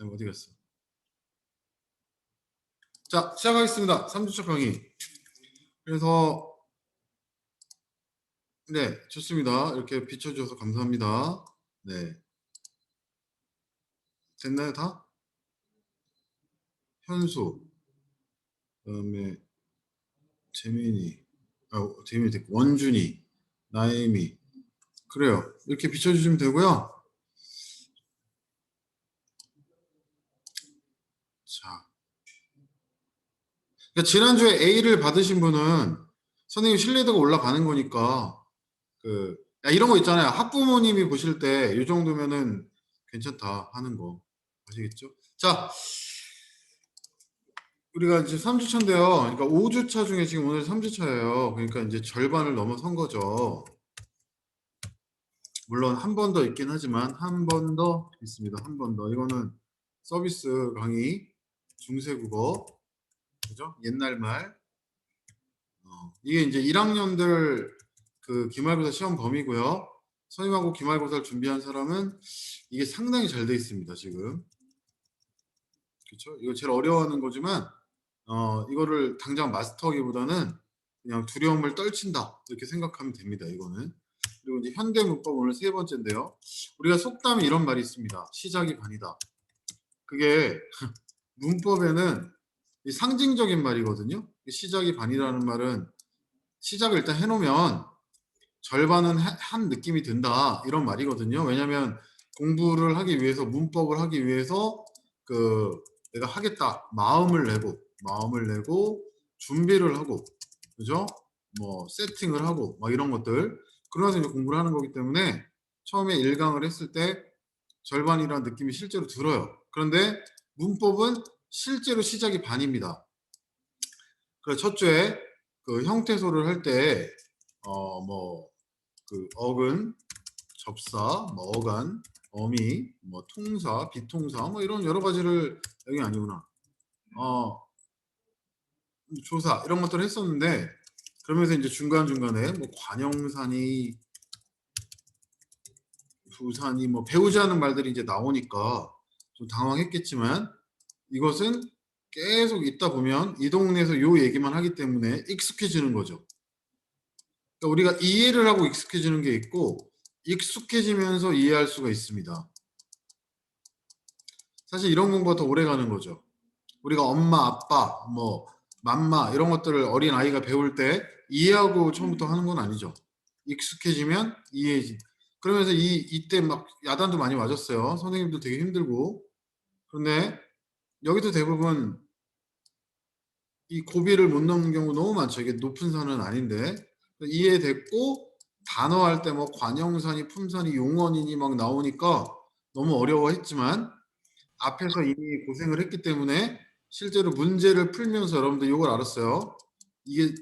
어디 갔어? 자, 시작하겠습니다. 3주차 강의. 그래서 네, 좋습니다. 이렇게 비춰주셔서 감사합니다. 네, 됐나요 다? 현수, 그다음에 재민이 됐고, 원준이, 나혜미. 그래요. 이렇게 비춰주시면 되고요. 자, 그러니까 지난주에 A를 받으신 분은 선생님 신뢰도가 올라가는 거니까 이런 거 있잖아요. 학부모님이 보실 때 이 정도면은 괜찮다 하는 거 아시겠죠? 자, 우리가 이제 3주차인데요. 그러니까 5주차 중에 지금 오늘 3주차예요. 그러니까 이제 절반을 넘어선 거죠. 물론 한 번 더 있긴 하지만 한 번 더 있습니다. 한 번 더. 이거는 서비스 강의 중세국어. 그죠? 옛날 말. 이게 이제 1학년들 그 기말고사 시험 범위고요. 선임하고 기말고사를 준비한 사람은 이게 상당히 잘 돼 있습니다. 지금. 그렇죠? 이거 제일 어려워하는 거지만 이거를 당장 마스터하기보다는 그냥 두려움을 떨친다 이렇게 생각하면 됩니다. 이거는. 그리고 이제 현대 문법 오늘 세 번째인데요. 우리가 속담에 이런 말이 있습니다. 시작이 반이다. 그게 문법에는 상징적인 말이거든요. 시작이 반이라는 말은 시작을 일단 해놓으면 절반은 한 느낌이 든다 이런 말이거든요. 왜냐하면 공부를 하기 위해서 문법을 하기 위해서 내가 하겠다 마음을 내고 준비를 하고 그죠? 뭐 세팅을 하고 막 이런 것들 그러면서 이제 공부를 하는 거기 때문에 처음에 1강을 했을 때 절반이라는 느낌이 실제로 들어요. 그런데 문법은 실제로 시작이 반입니다. 그래서 첫 주에 그 형태소를 할 때 어근, 접사, 뭐 어간, 어미, 뭐 통사, 비통사, 뭐 이런 여러 가지를 여기 아니구나. 조사 이런 것들을 했었는데 그러면서 이제 중간 중간에 뭐 관형산이, 부산이 뭐 배우지 않은 말들이 이제 나오니까 좀 당황했겠지만 이것은 계속 있다 보면 이 동네에서 요 얘기만 하기 때문에 익숙해지는 거죠. 그러니까 우리가 이해를 하고 익숙해지는 게 있고 익숙해지면서 이해할 수가 있습니다. 사실 이런 공부가 더 오래 가는 거죠. 우리가 엄마, 아빠, 뭐 맘마 이런 것들을 어린 아이가 배울 때 이해하고 처음부터 하는 건 아니죠. 익숙해지면 이해지. 그러면서 이때 막 야단도 많이 맞았어요. 선생님도 되게 힘들고. 그런데 여기도 대부분 이 고비를 못 넘는 경우 너무 많죠. 이게 높은 산은 아닌데 이해됐고 단어할 때 뭐 관형산이, 품산이, 용언이니 막 나오니까 너무 어려워했지만 앞에서 이미 고생을 했기 때문에 실제로 문제를 풀면서 여러분들 이걸 알았어요. 이게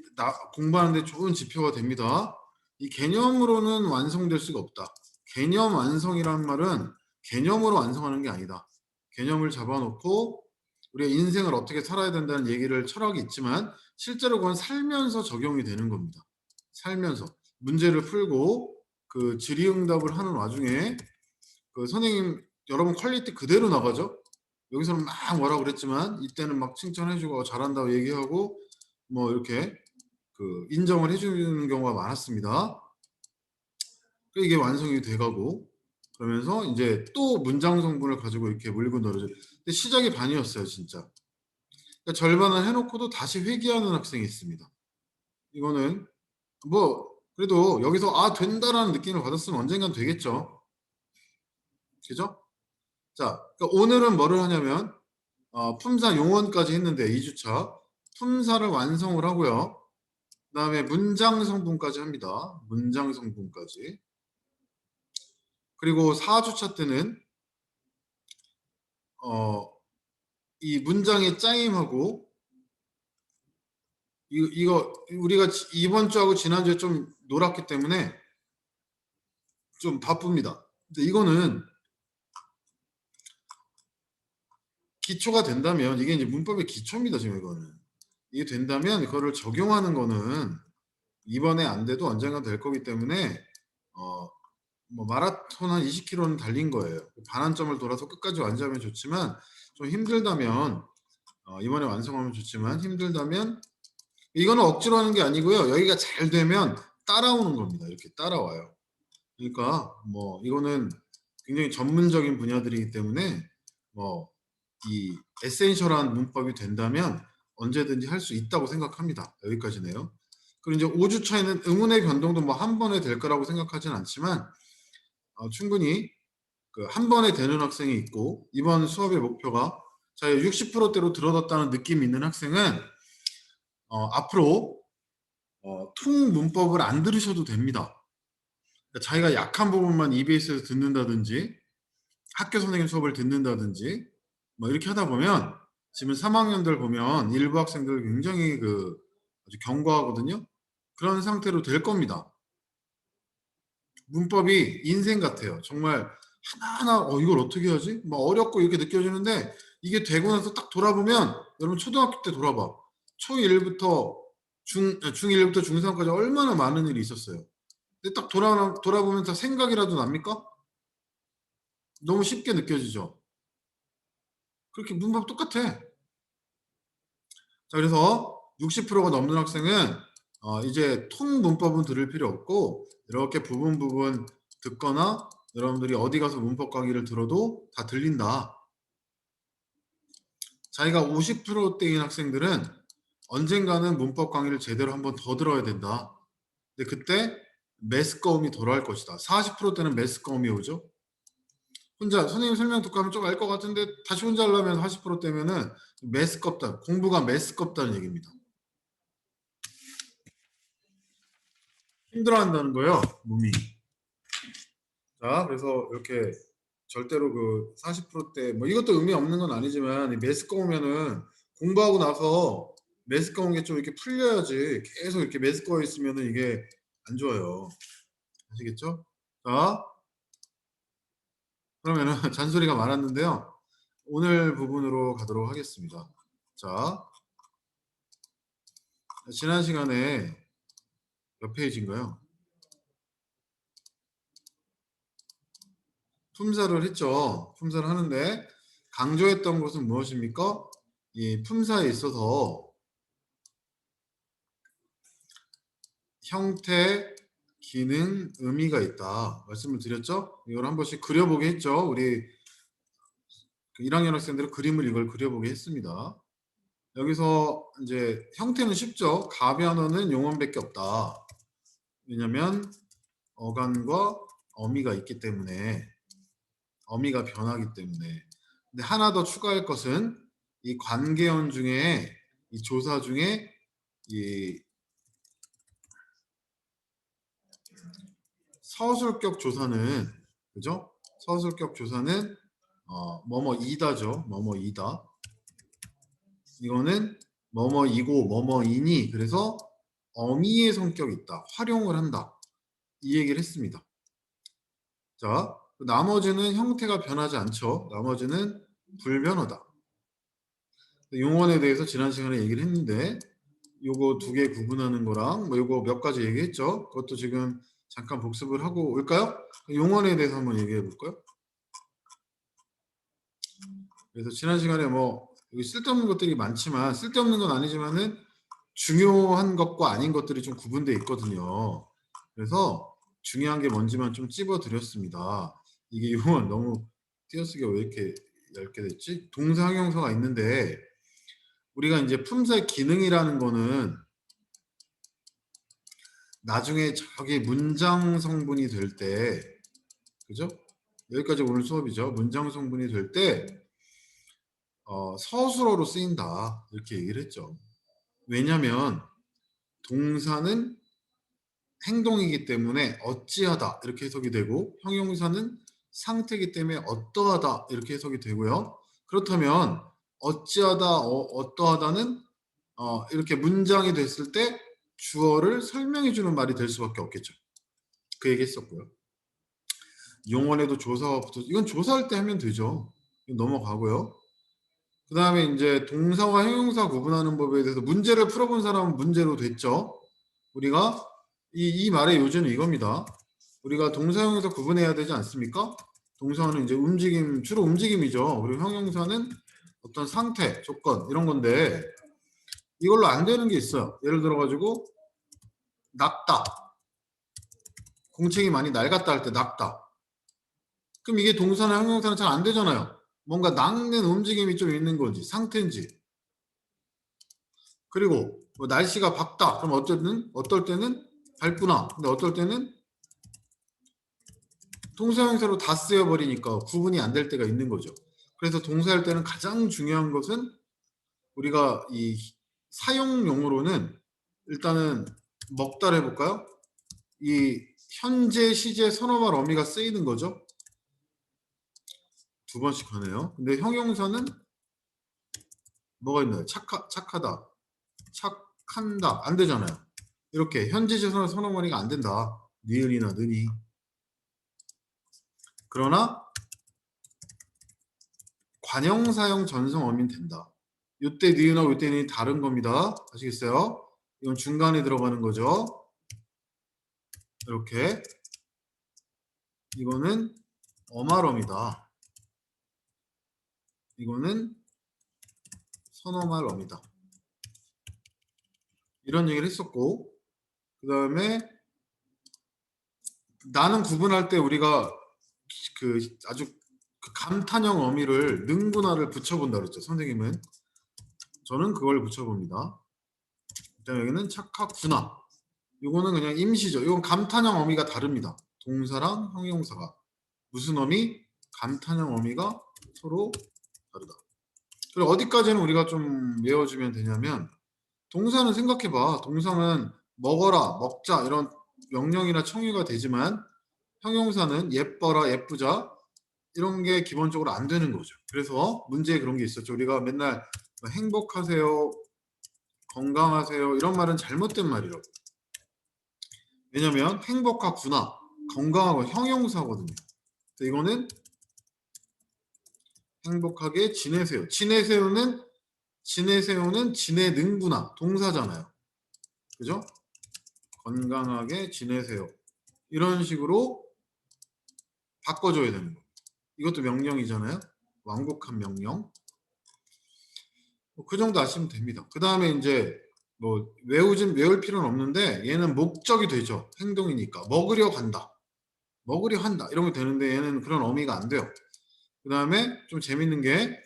공부하는데 좋은 지표가 됩니다. 이 개념으로는 완성될 수가 없다. 개념 완성이라는 말은 개념으로 완성하는 게 아니다. 개념을 잡아놓고 우리가 인생을 어떻게 살아야 된다는 얘기를 철학이 있지만 실제로 그건 살면서 적용이 되는 겁니다. 살면서 문제를 풀고 그 질의응답을 하는 와중에 그 선생님 여러분 퀄리티 그대로 나가죠. 여기서는 막 뭐라 그랬지만 이때는 막 칭찬해주고 잘한다고 얘기하고 뭐 이렇게 인정을 해주는 경우가 많았습니다. 이게 완성이 돼가고 그러면서 이제 또 문장 성분을 가지고 이렇게 물고 늘어져. 근데 시작이 반이었어요, 진짜. 그러니까 절반을 해놓고도 다시 회귀하는 학생이 있습니다. 이거는 뭐 그래도 여기서 된다라는 느낌을 받았으면 언젠간 되겠죠. 그죠? 자, 그러니까 오늘은 뭐를 하냐면 품사 용언까지 했는데 2주차 품사를 완성을 하고요. 그 다음에 문장 성분까지 합니다. 문장 성분까지. 그리고 4주차 때는 이 문장의 짜임하고 이거 우리가 이번 주하고 지난주에 좀 놀았기 때문에 좀 바쁩니다. 근데 이거는 기초가 된다면 이게 이제 문법의 기초입니다. 지금 이거는 이게 된다면 그거를 적용하는 거는 이번에 안 돼도 언젠가 될 거기 때문에 뭐 마라톤 한 20km는 달린 거예요. 반환점을 돌아서 끝까지 완주하면 좋지만 좀 힘들다면 이번에 완성하면 좋지만 힘들다면 이거는 억지로 하는 게 아니고요. 여기가 잘 되면 따라오는 겁니다. 이렇게 따라와요. 그러니까 뭐 이거는 굉장히 전문적인 분야들이기 때문에 뭐 이 에센셜한 문법이 된다면 언제든지 할 수 있다고 생각합니다. 여기까지네요. 그리고 이제 5주 차이는 의문의 변동도 뭐 한 번에 될 거라고 생각하진 않지만 충분히 그 한 번에 되는 학생이 있고 이번 수업의 목표가 자 60%대로 들어뒀다는 느낌 있는 학생은 앞으로 통 문법을 안 들으셔도 됩니다. 그러니까 자기가 약한 부분만 EBS에서 듣는다든지 학교 선생님 수업을 듣는다든지 뭐 이렇게 하다 보면 지금 3학년들 보면 일부 학생들 굉장히 그 아주 견고하거든요. 그런 상태로 될 겁니다. 문법이 인생 같아요. 정말 하나하나 이걸 어떻게 하지? 막 어렵고 이렇게 느껴지는데 이게 되고 나서 딱 돌아보면 여러분 초등학교 때 돌아봐. 초1부터 중1부터 중3까지 얼마나 많은 일이 있었어요. 근데 딱 돌아보면 다 생각이라도 납니까? 너무 쉽게 느껴지죠. 그렇게 문법 똑같아. 자, 그래서 60%가 넘는 학생은 이제 통 문법은 들을 필요 없고 이렇게 부분 듣거나 여러분들이 어디 가서 문법 강의를 들어도 다 들린다. 자기가 50%대인 학생들은 언젠가는 문법 강의를 제대로 한번 더 들어야 된다. 근데 그때 매스꺼움이 돌아올 것이다. 40%대는 매스꺼움이 오죠. 혼자 선생님 설명 듣고 하면 좀 알 것 같은데 다시 혼자 하려면 40%대면은 매스껍다. 공부가 매스껍다는 얘기입니다. 힘들어한다는 거예요, 몸이. 자, 그래서 이렇게 절대로 그 40%대 뭐 이것도 의미 없는 건 아니지만 매스꺼우면은 공부하고 나서 매스꺼운 게 좀 이렇게 풀려야지 계속 이렇게 매스꺼워 있으면은 이게 안 좋아요. 아시겠죠? 자, 그러면은 잔소리가 많았는데요. 오늘 부분으로 가도록 하겠습니다. 자, 지난 시간에 몇 페이지인가요? 품사를 했죠. 품사를 하는데 강조했던 것은 무엇입니까? 이 품사에 있어서 형태, 기능, 의미가 있다. 말씀을 드렸죠? 이걸 한 번씩 그려보게 했죠. 우리 1학년 학생들은 그림을 이걸 그려보게 했습니다. 여기서 이제 형태는 쉽죠. 가변어는 용언밖에 없다. 왜냐하면 어간과 어미가 있기 때문에 어미가 변하기 때문에. 근데 하나 더 추가할 것은 이 관계원 중에 이 조사 중에 이 서술격 조사는 그죠? 서술격 조사는 뭐뭐이다죠. 뭐뭐이다. 이거는 뭐뭐이고 뭐뭐이니 그래서 어미의 성격이 있다. 활용을 한다. 이 얘기를 했습니다. 자, 나머지는 형태가 변하지 않죠. 나머지는 불변어다. 용언에 대해서 지난 시간에 얘기를 했는데 요거 두 개 구분하는 거랑 뭐 요거 몇 가지 얘기했죠. 그것도 지금 잠깐 복습을 하고 올까요? 용언에 대해서 한번 얘기해 볼까요? 그래서 지난 시간에 뭐 여기 쓸데없는 것들이 많지만 쓸데없는 건 아니지만은 중요한 것과 아닌 것들이 좀 구분되어 있거든요. 그래서 중요한 게 뭔지만 좀 찝어 드렸습니다. 이게 용언 너무 띄어쓰기가 왜 이렇게 얇게 됐지? 동사 형용사가 있는데 우리가 이제 품사의 기능이라는 거는 나중에 저기 문장 성분이 될 때, 그죠? 여기까지 오늘 수업이죠. 문장 성분이 될 때, 서술어로 쓰인다. 이렇게 얘기를 했죠. 왜냐하면 동사는 행동이기 때문에 어찌하다 이렇게 해석이 되고 형용사는 상태이기 때문에 어떠하다 이렇게 해석이 되고요. 그렇다면 어찌하다, 어떠하다는 이렇게 문장이 됐을 때 주어를 설명해 주는 말이 될 수밖에 없겠죠. 그 얘기 했었고요. 용언에도 조사가 붙어 이건 조사할 때 하면 되죠. 넘어가고요. 그 다음에 이제 동사와 형용사 구분하는 법에 대해서 문제를 풀어본 사람은 문제로 됐죠. 우리가 이 말의 요지는 이겁니다. 우리가 동사형용사 구분해야 되지 않습니까? 동사는 이제 움직임, 주로 움직임이죠. 그리고 형용사는 어떤 상태, 조건 이런 건데 이걸로 안 되는 게 있어요. 예를 들어 가지고 낫다. 공책이 많이 낡았다 할 때 낫다. 그럼 이게 동사나 형용사는 잘 안 되잖아요. 뭔가 낚는 움직임이 좀 있는 건지 상태인지. 그리고 뭐 날씨가 밝다. 그럼 어떨 때는 밝구나. 근데 어떨 때는 동사 형용사로 다 쓰여 버리니까 구분이 안 될 때가 있는 거죠. 그래서 동사할 때는 가장 중요한 것은 우리가 이 사용 용어로는 일단은 먹다를 해볼까요? 이 현재 시제 선어말 어미가 쓰이는 거죠. 두 번씩 하네요. 근데 형용사는 뭐가 있나요? 착하다, 착한다 안 되잖아요. 이렇게 현재 시제 선어말이가 안 된다. 니은이나 느니. 그러나 관형사형 전성 어미는 된다. 이때 니은하고 이때 니은이 다른 겁니다. 아시겠어요? 이건 중간에 들어가는 거죠. 이렇게 이거는 어말어미다. 이거는 선어말 어미다. 이런 얘기를 했었고 그 다음에 나는 구분할 때 우리가 그 아주 그 감탄형 어미를 능구나를 붙여본다 그랬죠. 선생님은 저는 그걸 붙여봅니다. 그다음에 여기는 착하구나. 이거는 그냥 임시죠. 이건 감탄형 어미가 다릅니다. 동사랑 형용사가 무슨 어미? 감탄형 어미가 서로 다르다. 그리고 어디까지는 우리가 좀 외워주면 되냐면 동사는 생각해봐. 동사는 먹어라, 먹자 이런 명령이나 청유가 되지만 형용사는 예뻐라, 예쁘자 이런 게 기본적으로 안 되는 거죠. 그래서 문제에 그런 게 있었죠. 우리가 맨날 뭐 행복하세요, 건강하세요 이런 말은 잘못된 말이라고. 왜냐면 행복하구나, 건강하고 형용사거든요. 이거는 행복하게 지내세요. 지내세요는 지내는구나 동사잖아요. 그죠? 건강하게 지내세요. 이런 식으로 바꿔줘야 되는 거예요. 이것도 명령이잖아요. 완곡한 명령. 그 정도 아시면 됩니다. 그 다음에 이제 뭐 외울 필요는 없는데 얘는 목적이 되죠. 행동이니까. 먹으려 간다. 먹으려 한다. 이런 게 되는데 얘는 그런 어미가 안 돼요. 그 다음에 좀 재밌는 게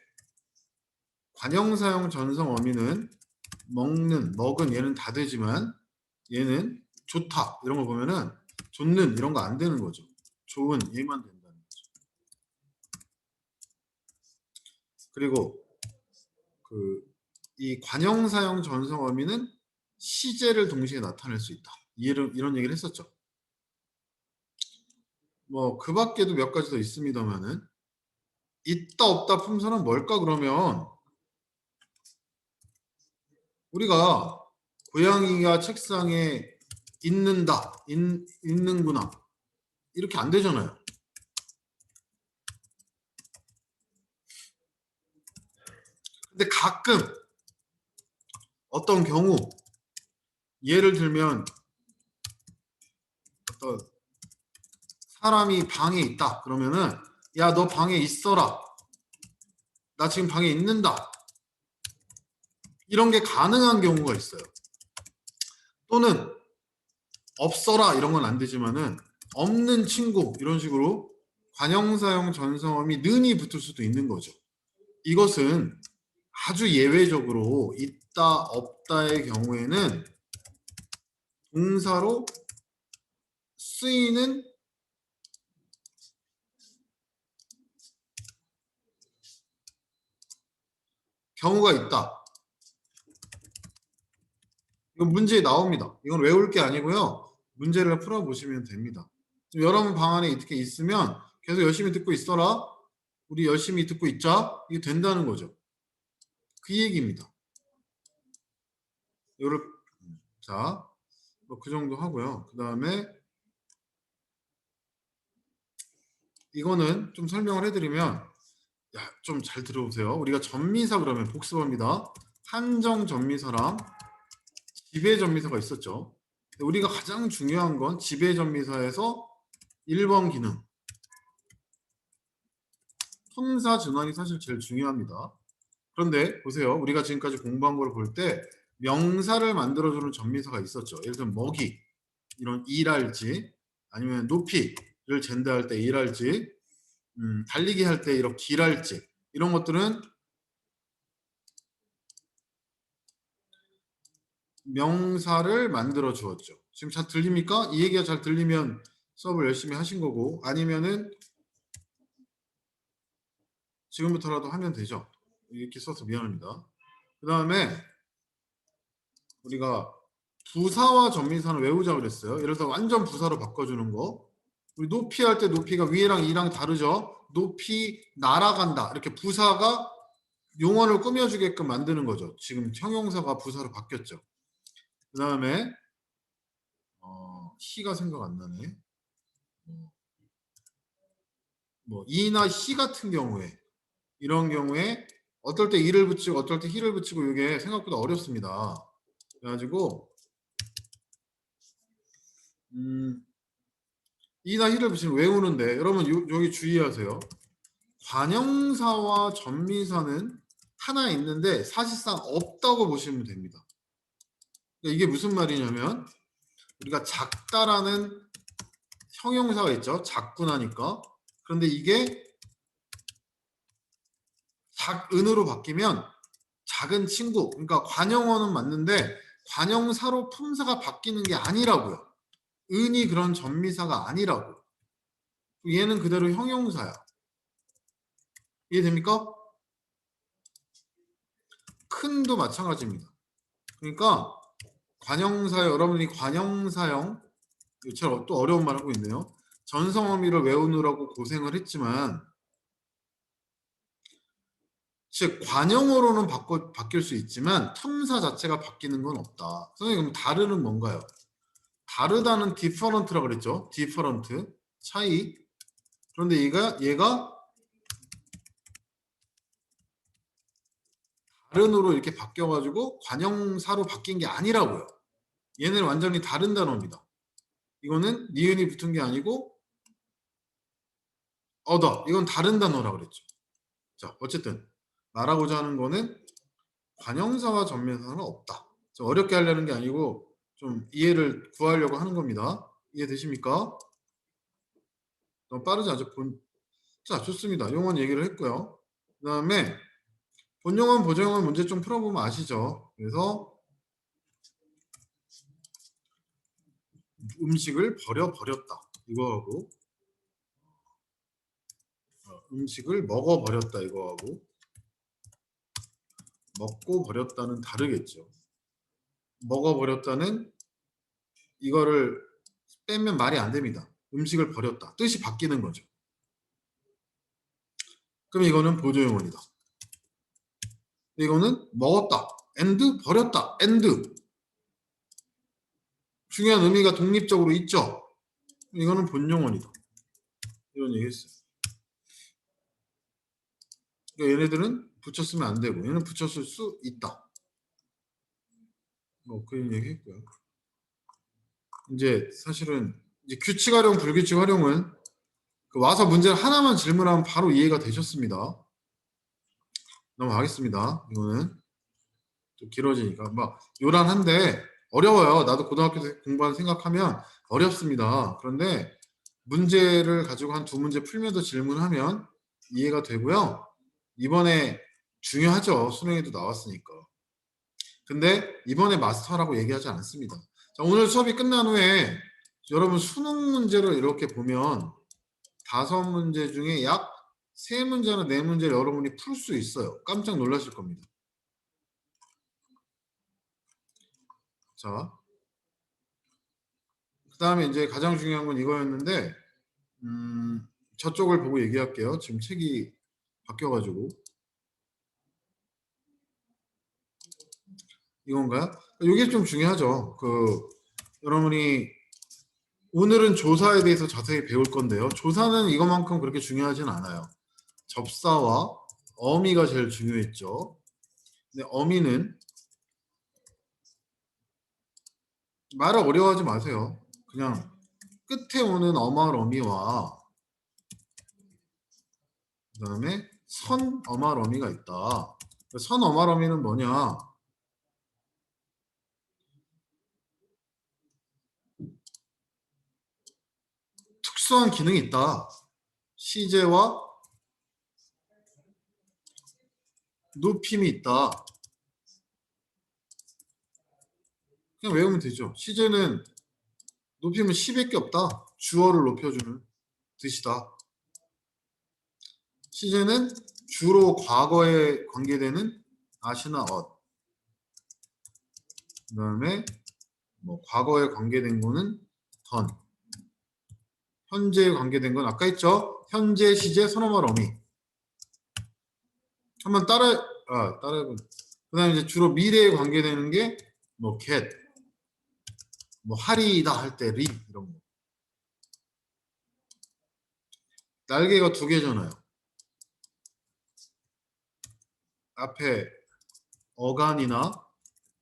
관형사용 전성 어미는 먹은 얘는 다 되지만 얘는 좋다 이런 거 보면은 좋는 이런 거 안 되는 거죠. 좋은 얘만 된다는 거죠. 그리고 이 관형사용 전성 어미는 시제를 동시에 나타낼 수 있다. 이런 얘기를 했었죠. 뭐 그 밖에도 몇 가지 더 있습니다만은 있다 없다 품사는 뭘까 그러면 우리가 고양이가 책상에 있는구나 이렇게 안 되잖아요. 근데 가끔 어떤 경우 예를 들면 어떤 사람이 방에 있다 그러면은 야 너 방에 있어라 나 지금 방에 있는다 이런 게 가능한 경우가 있어요. 또는 없어라 이런 건 안 되지만은 없는 친구 이런 식으로 관형사용 전성어미 는이 붙을 수도 있는 거죠. 이것은 아주 예외적으로 있다 없다의 경우에는 동사로 쓰이는 경우가 있다. 이건 문제에 나옵니다. 이건 외울 게 아니고요. 문제를 풀어보시면 됩니다. 여러분 방 안에 이렇게 있으면 계속 열심히 듣고 있어라. 우리 열심히 듣고 있자. 이게 된다는 거죠. 그 얘기입니다. 자, 뭐 그 정도 하고요. 그 다음에 이거는 좀 설명을 해드리면 좀 잘 들어보세요. 우리가 전미사 그러면 복습합니다. 한정 전미사랑 지배 전미사가 있었죠. 우리가 가장 중요한 건 지배 전미사에서 1번 기능. 품사 전환이 사실 제일 중요합니다. 그런데 보세요. 우리가 지금까지 공부한 걸 볼 때 명사를 만들어주는 전미사가 있었죠. 예를 들면 먹이, 이런 이랄지, 아니면 높이를 잰다 할 때 이랄지, 달리기 할 때 이렇게 기랄지, 이런 것들은 명사를 만들어 주었죠. 지금 잘 들립니까? 이 얘기가 잘 들리면 수업을 열심히 하신 거고, 아니면은 지금부터라도 하면 되죠. 이렇게 써서 미안합니다. 그 다음에 우리가 부사와 전미사는 외우자 그랬어요. 예를 들어서 완전 부사로 바꿔주는 거. 우리 높이 할 때 높이가 위랑 이랑 다르죠. 높이 날아간다. 이렇게 부사가 용언을 꾸며주게끔 만드는 거죠. 지금 형용사가 부사로 바뀌었죠. 그 다음에 히가 생각 안 나네. 뭐 이나 히 같은 경우에, 이런 경우에 어떨 때 이를 붙이고 어떨 때 히를 붙이고, 이게 생각보다 어렵습니다. 그래가지고 이나 히를 붙이면 외우는데, 여러분 여기 주의하세요. 관형사와 전미사는 하나 있는데 사실상 없다고 보시면 됩니다. 그러니까 이게 무슨 말이냐면, 우리가 작다라는 형용사가 있죠. 작구나니까. 그런데 이게 작은으로 바뀌면 작은 친구, 그러니까 관형어는 맞는데 관형사로 품사가 바뀌는 게 아니라고요. 은이 그런 전미사가 아니라고. 얘는 그대로 형용사야. 이해됩니까? 큰도 마찬가지입니다. 그러니까 관형사, 여러분이 관형사형, 이처럼 또 어려운 말 하고 있네요. 전성어미를 외우느라고 고생을 했지만, 즉 관형어로는 바뀔 수 있지만 품사 자체가 바뀌는 건 없다. 선생님, 그럼 다르는 뭔가요? 다르다는 different라고 그랬죠. different, 차이. 그런데 얘가 다른으로 이렇게 바뀌어가지고 관형사로 바뀐 게 아니라고요. 얘는 완전히 다른 단어입니다. 이거는 니은이 붙은 게 아니고 other, 이건 다른 단어라고 그랬죠. 자, 어쨌든 말하고자 하는 거는 관형사와 전면사는 없다. 어렵게 하려는 게 아니고 좀 이해를 구하려고 하는 겁니다. 이해되십니까? 너무 빠르지 않죠? 자, 좋습니다. 용언 얘기를 했고요. 그 다음에 본용언, 보정언 문제 좀 풀어보면 아시죠? 그래서 음식을 버렸다. 이거하고 음식을 먹어버렸다. 이거하고 먹고 버렸다는 다르겠죠. 먹어버렸다는 이거를 빼면 말이 안 됩니다. 음식을 버렸다. 뜻이 바뀌는 거죠. 그럼 이거는 보조용언이다. 이거는 먹었다. and 버렸다. and 중요한 의미가 독립적으로 있죠. 이거는 본용언이다. 이런 얘기 했어요. 그러니까 얘네들은 붙였으면 안 되고 얘는 붙였을 수 있다. 뭐 그런 얘기 했고요. 이제 사실은 이제 규칙 활용, 불규칙 활용은 와서 문제를 하나만 질문하면 바로 이해가 되셨습니다. 넘어가겠습니다. 이거는 좀 길어지니까 막 요란한데 어려워요. 나도 고등학교 때 공부한 생각하면 어렵습니다. 그런데 문제를 가지고 한 두 문제 풀면서 질문하면 이해가 되고요. 이번에 중요하죠. 수능에도 나왔으니까. 근데 이번에 마스터라고 얘기하지 않습니다. 자, 오늘 수업이 끝난 후에 여러분 수능 문제를 이렇게 보면 5문제 중에 약 3문제나 4문제를 여러분이 풀 수 있어요. 깜짝 놀라실 겁니다. 자, 그 다음에 이제 가장 중요한 건 이거였는데 저쪽을 보고 얘기할게요. 지금 책이 바뀌어가지고. 이건가요? 이게 좀 중요하죠. 여러분이 오늘은 조사에 대해서 자세히 배울 건데요. 조사는 이것만큼 그렇게 중요하진 않아요. 접사와 어미가 제일 중요했죠. 근데 어미는 말을 어려워하지 마세요. 그냥 끝에 오는 어마어미와 그 다음에 선 어마어미가 있다. 선 어마어미는 뭐냐? 특수한 기능이 있다. 시제와 높임이 있다. 그냥 외우면 되죠. 시제는 높임은 10밖에 없다. 주어를 높여주는 뜻이다. 시제는 주로 과거에 관계되는 아시나 엇. 그 다음에 뭐 과거에 관계된 거는 던. 현재에 관계된 건 아까 했죠. 현재 시제 선어말 어미. 한번 따라해보. 그다음에 이제 주로 미래에 관계되는 게 뭐 cat, 뭐 하리다 할 때 리 이런 거. 날개가 두 개잖아요. 앞에 어간이나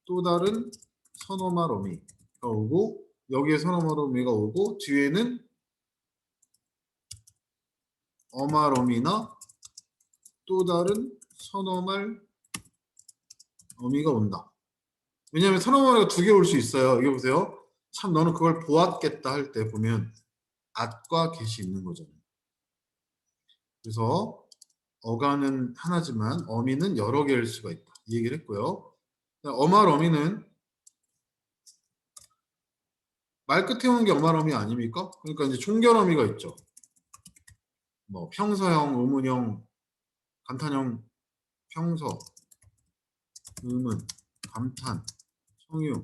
또 다른 선어말 어미가 오고 여기에 선어말 어미가 오고 뒤에는 어말 어미나 또 다른 선어말 어미가 온다. 왜냐하면 선어말이 두 개 올 수 있어요. 이거 보세요. 참 너는 그걸 보았겠다 할 때 보면 at과 get이 있는 거잖아요. 그래서 어간은 하나지만 어미는 여러 개일 수가 있다. 이 얘기를 했고요. 어말 어미는 말 끝에 오는 게 어말 어미 아닙니까? 그러니까 이제 종결 어미가 있죠. 뭐 평서형, 의문형, 감탄형, 평서, 의문, 감탄, 성유,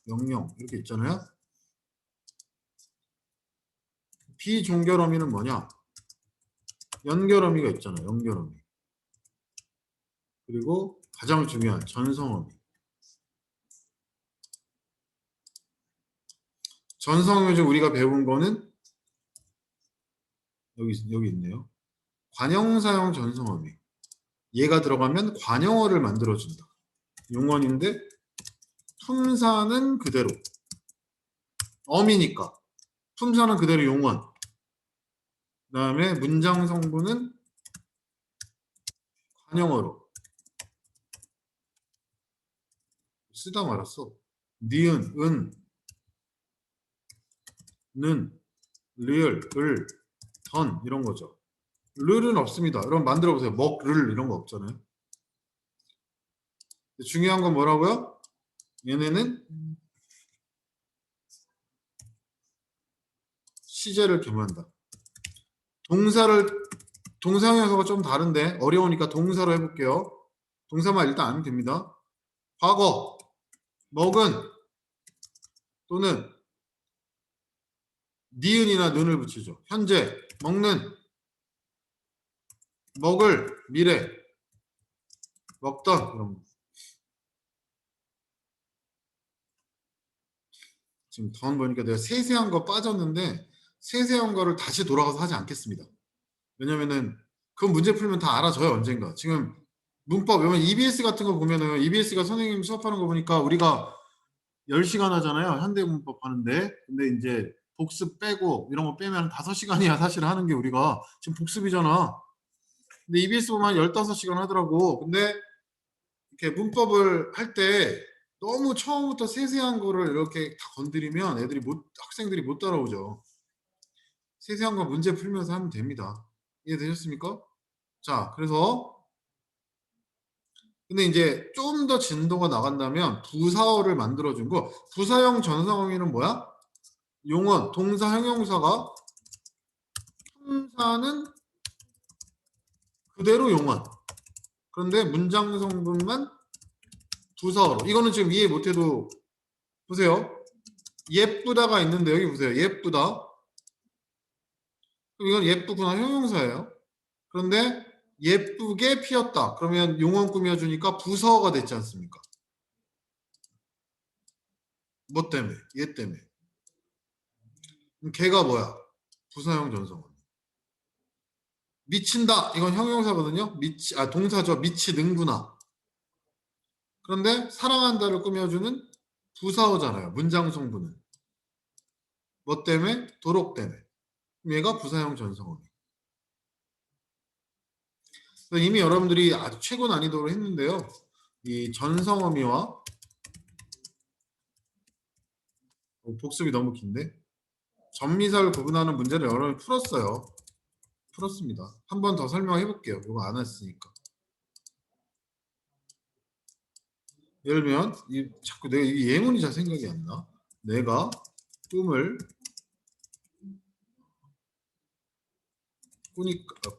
명령 이렇게 있잖아요. 비종결 어미는 뭐냐? 연결 어미가 있잖아요. 연결 어미. 그리고 가장 중요한 전성 어미. 전성 어미 중 우리가 배운 거는 여기 있네요. 관형사형 전성 어미. 얘가 들어가면 관형어를 만들어준다. 용언인데 품사는 그대로. 어미니까. 품사는 그대로 용언. 그 다음에 문장 성분은 관형어로. 쓰다 말았어. 니은, 은, 는, 리을, 을, 던 이런 거죠. 르는 없습니다. 여러분 만들어 보세요. 먹, 를 이런 거 없잖아요. 중요한 건 뭐라고요? 얘네는 시제를 겸한다. 동사형용사가 좀 다른데 어려우니까 동사로 해볼게요. 동사만 일단 알면 됩니다. 과거, 먹은 또는 니은이나 는을 붙이죠. 현재, 먹는, 먹을, 미래, 먹던 이런 거. 지금 던 보니까 내가 세세한 거 빠졌는데 세세한 거를 다시 돌아가서 하지 않겠습니다. 왜냐면은 그 문제 풀면 다 알아져요 언젠가. 지금 문법 왜냐면 EBS 같은 거 보면은 EBS가 선생님 수업하는 거 보니까 우리가 10시간 하잖아요. 현대문법 하는데. 근데 이제 복습 빼고 이런 거 빼면 5시간이야 사실 하는 게 우리가 지금 복습이잖아. 근데 EBS 보면 15시간 하더라고. 근데 이렇게 문법을 할 때 너무 처음부터 세세한 거를 이렇게 다 건드리면 학생들이 못 따라오죠. 세세한 거 문제 풀면서 하면 됩니다. 이해되셨습니까? 자, 그래서 근데 이제 좀 더 진도가 나간다면 부사어를 만들어준 거. 부사형 전사형이는 뭐야? 용언, 동사, 형용사가 품사는 그대로 용언. 그런데 문장 성분만 부사어로. 이거는 지금 이해 못해도 보세요. 예쁘다가 있는데 여기 보세요. 예쁘다. 그럼 이건 예쁘구나 형용사예요. 그런데 예쁘게 피었다. 그러면 용언 꾸며주니까 부사어가 됐지 않습니까? 뭐 때문에? 얘 때문에. 그럼 걔가 뭐야? 부사형 전성어. 미친다. 이건 형용사거든요. 동사죠. 미치는구나. 그런데 사랑한다를 꾸며주는 부사어잖아요. 문장 성분은. 뭐 때문에? 도록 때문에. 그럼 얘가 부사형 전성어미. 이미 여러분들이 아주 최고 난이도로 했는데요. 이 전성어미와 복습이 너무 긴데 전미사를 구분하는 문제를 여러분이 풀었어요. 풀었습니다. 한 번 더 설명해 볼게요. 이거 안 했으니까. 예를 들면 자꾸 내가 이 예문이 잘 생각이 안 나. 내가 꿈을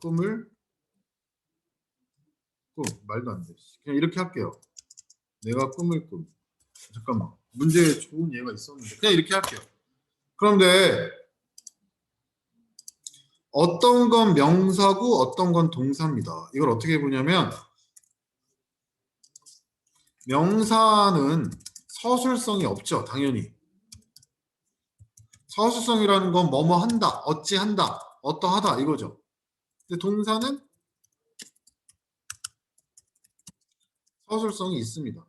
꿈을 말도 안 돼. 그냥 이렇게 할게요. 내가 꿈을 잠깐만. 문제에 좋은 예가 있었는데 그냥 이렇게 할게요. 그런데 어떤 건 명사고 어떤 건 동사입니다. 이걸 어떻게 보냐면 명사는 서술성이 없죠. 당연히. 서술성이라는 건 뭐뭐 한다, 어찌한다, 어떠하다 이거죠. 근데 동사는 서술성이 있습니다.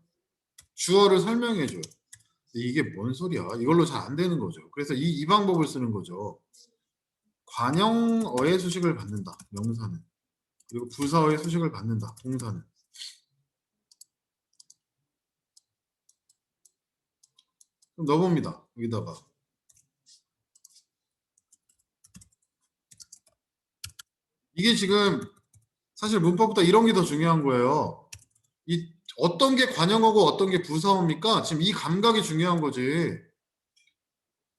주어를 설명해줘요. 이게 뭔 소리야? 이걸로 잘 안 되는 거죠. 그래서 이 방법을 쓰는 거죠. 관형어의 수식을 받는다. 명사는. 그리고 부사어의 수식을 받는다. 동사는. 그럼 넣어봅니다. 여기다가. 이게 지금 사실 문법보다 이런 게 더 중요한 거예요. 이 어떤 게 관형어고 어떤 게 부사어입니까? 지금 이 감각이 중요한 거지.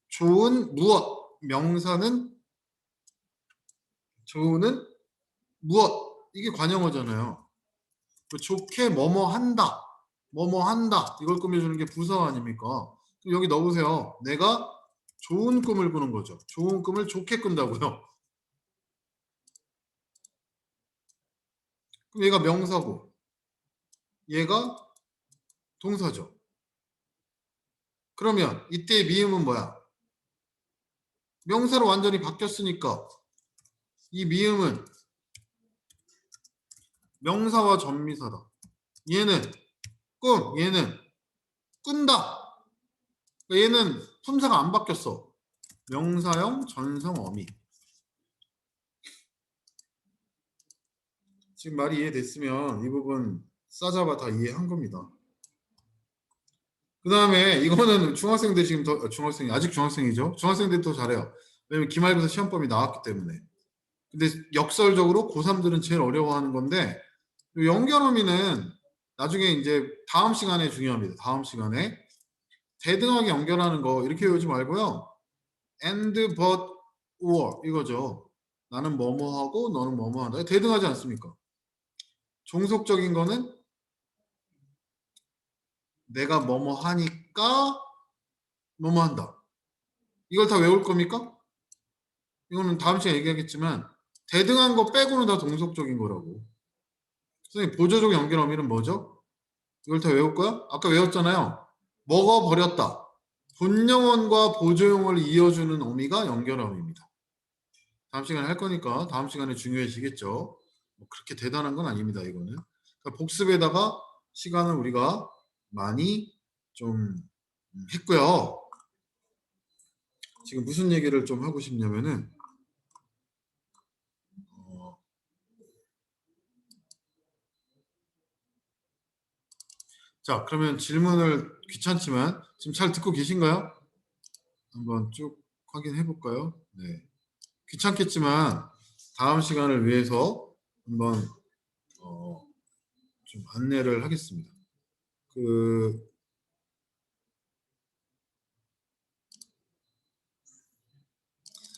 좋은 무엇 명사는 좋은 무엇 이게 관형어잖아요. 좋게 뭐뭐 한다 뭐뭐 한다 이걸 꾸며주는 게 부사어 아닙니까? 그럼 여기 넣으세요. 내가 좋은 꿈을 꾸는 거죠. 좋은 꿈을 좋게 꾼다고요. 그럼 얘가 명사고 얘가 동사죠. 그러면 이때의 미음은 뭐야? 명사로 완전히 바뀌었으니까 이 미음은 명사와 전미사다. 얘는 얘는 꾼다. 얘는 품사가 안 바뀌었어. 명사형 전성어미. 지금 말이 이해됐으면 이 부분 싸잡아 다 이해한 겁니다. 그 다음에 이거는 중학생들 지금 중학생이 아직 중학생이죠. 중학생들 더 잘해요. 왜냐면 기말고사 시험법이 나왔기 때문에. 근데 역설적으로 고3들은 제일 어려워하는 건데 연결어미는 나중에 이제 다음 시간에 중요합니다. 다음 시간에 대등하게 연결하는 거 이렇게 외우지 말고요. and, but, or 이거죠. 나는 뭐뭐 하고 너는 뭐뭐 한다. 대등하지 않습니까? 종속적인 거는 내가 뭐뭐 하니까 뭐뭐 한다. 이걸 다 외울 겁니까? 이거는 다음 시간에 얘기하겠지만 대등한 거 빼고는 다 동속적인 거라고. 선생님 보조적 연결 어미는 뭐죠? 이걸 다 외울 거야? 아까 외웠잖아요. 먹어버렸다. 본영원과 보조용을 이어주는 어미가 연결 어미입니다. 다음 시간에 할 거니까 다음 시간에 중요해지겠죠. 뭐 그렇게 대단한 건 아닙니다. 이거는. 그러니까 복습에다가 시간을 우리가 많이 좀 했고요. 지금 무슨 얘기를 좀 하고 싶냐면은 자, 그러면 질문을 귀찮지만 지금 잘 듣고 계신가요? 한번 쭉 확인해 볼까요? 네. 귀찮겠지만 다음 시간을 위해서 한번 좀 안내를 하겠습니다.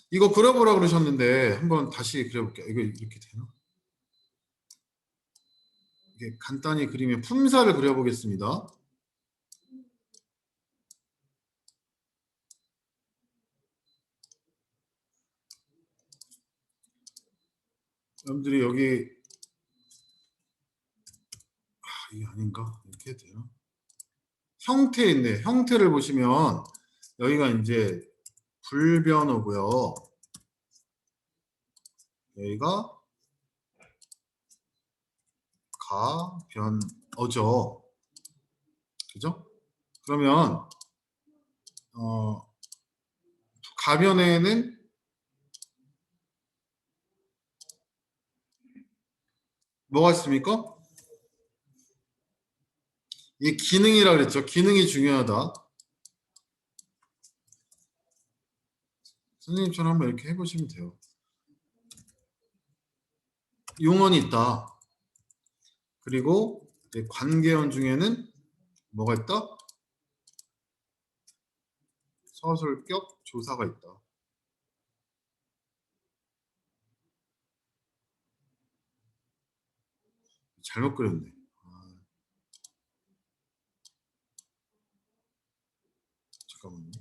이거 그려보라 그러셨는데 한번 다시 그려볼게요. 이거 이렇게 되나? 이게 간단히 그리면 품사를 그려보겠습니다. 여러분들이 여기 이게 아닌가? 이렇게 되나? 형태인데 형태를 보시면 여기가 이제 불변어고요. 여기가 가변어죠. 그죠? 그러면 가변에는 뭐가 있습니까? 이 기능이라 그랬죠. 기능이 중요하다. 선생님처럼 한번 이렇게 해보시면 돼요. 용언이 있다. 그리고 이제 관계원 중에는 뭐가 있다? 서술격 조사가 있다. 잘못 그렸네. 잠깐만요.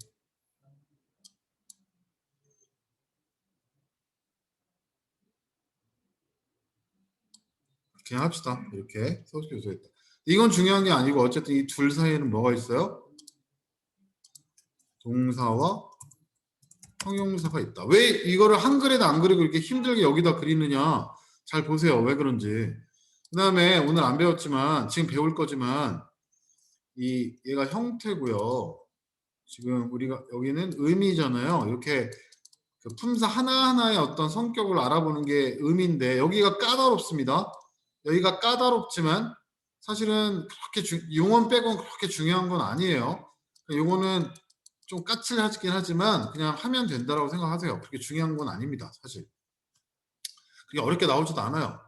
그냥 합시다. 이렇게 서술격 조사가 있다. 이건 중요한 게 아니고 어쨌든 이 둘 사이에는 뭐가 있어요? 동사와 형용사가 있다. 왜 이거를 한글에다 안 그리고 이렇게 힘들게 여기다 그리느냐? 잘 보세요. 왜 그런지. 그 다음에 오늘 안 배웠지만 지금 배울 거지만 얘가 형태고요. 지금 우리가 여기는 의미잖아요. 이렇게 그 품사 하나하나의 어떤 성격을 알아보는 게 의미인데 여기가 까다롭습니다. 여기가 까다롭지만 사실은 그렇게 용언 빼고는 그렇게 중요한 건 아니에요. 요거는 좀 까칠하긴 하지만 그냥 하면 된다라고 생각하세요. 그렇게 중요한 건 아닙니다. 사실. 그게 어렵게 나오지도 않아요.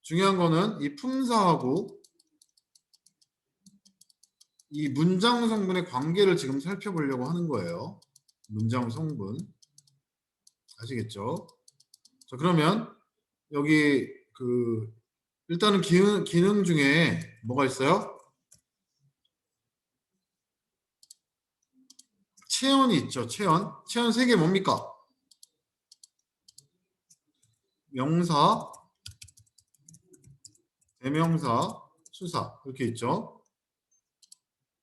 중요한 거는 이 품사하고 이 문장 성분의 관계를 지금 살펴보려고 하는 거예요. 문장 성분. 아시겠죠? 자, 그러면 여기 일단은 기능 중에 뭐가 있어요? 체언이 있죠. 체언. 체언 세 개 뭡니까? 명사, 대명사, 수사 이렇게 있죠.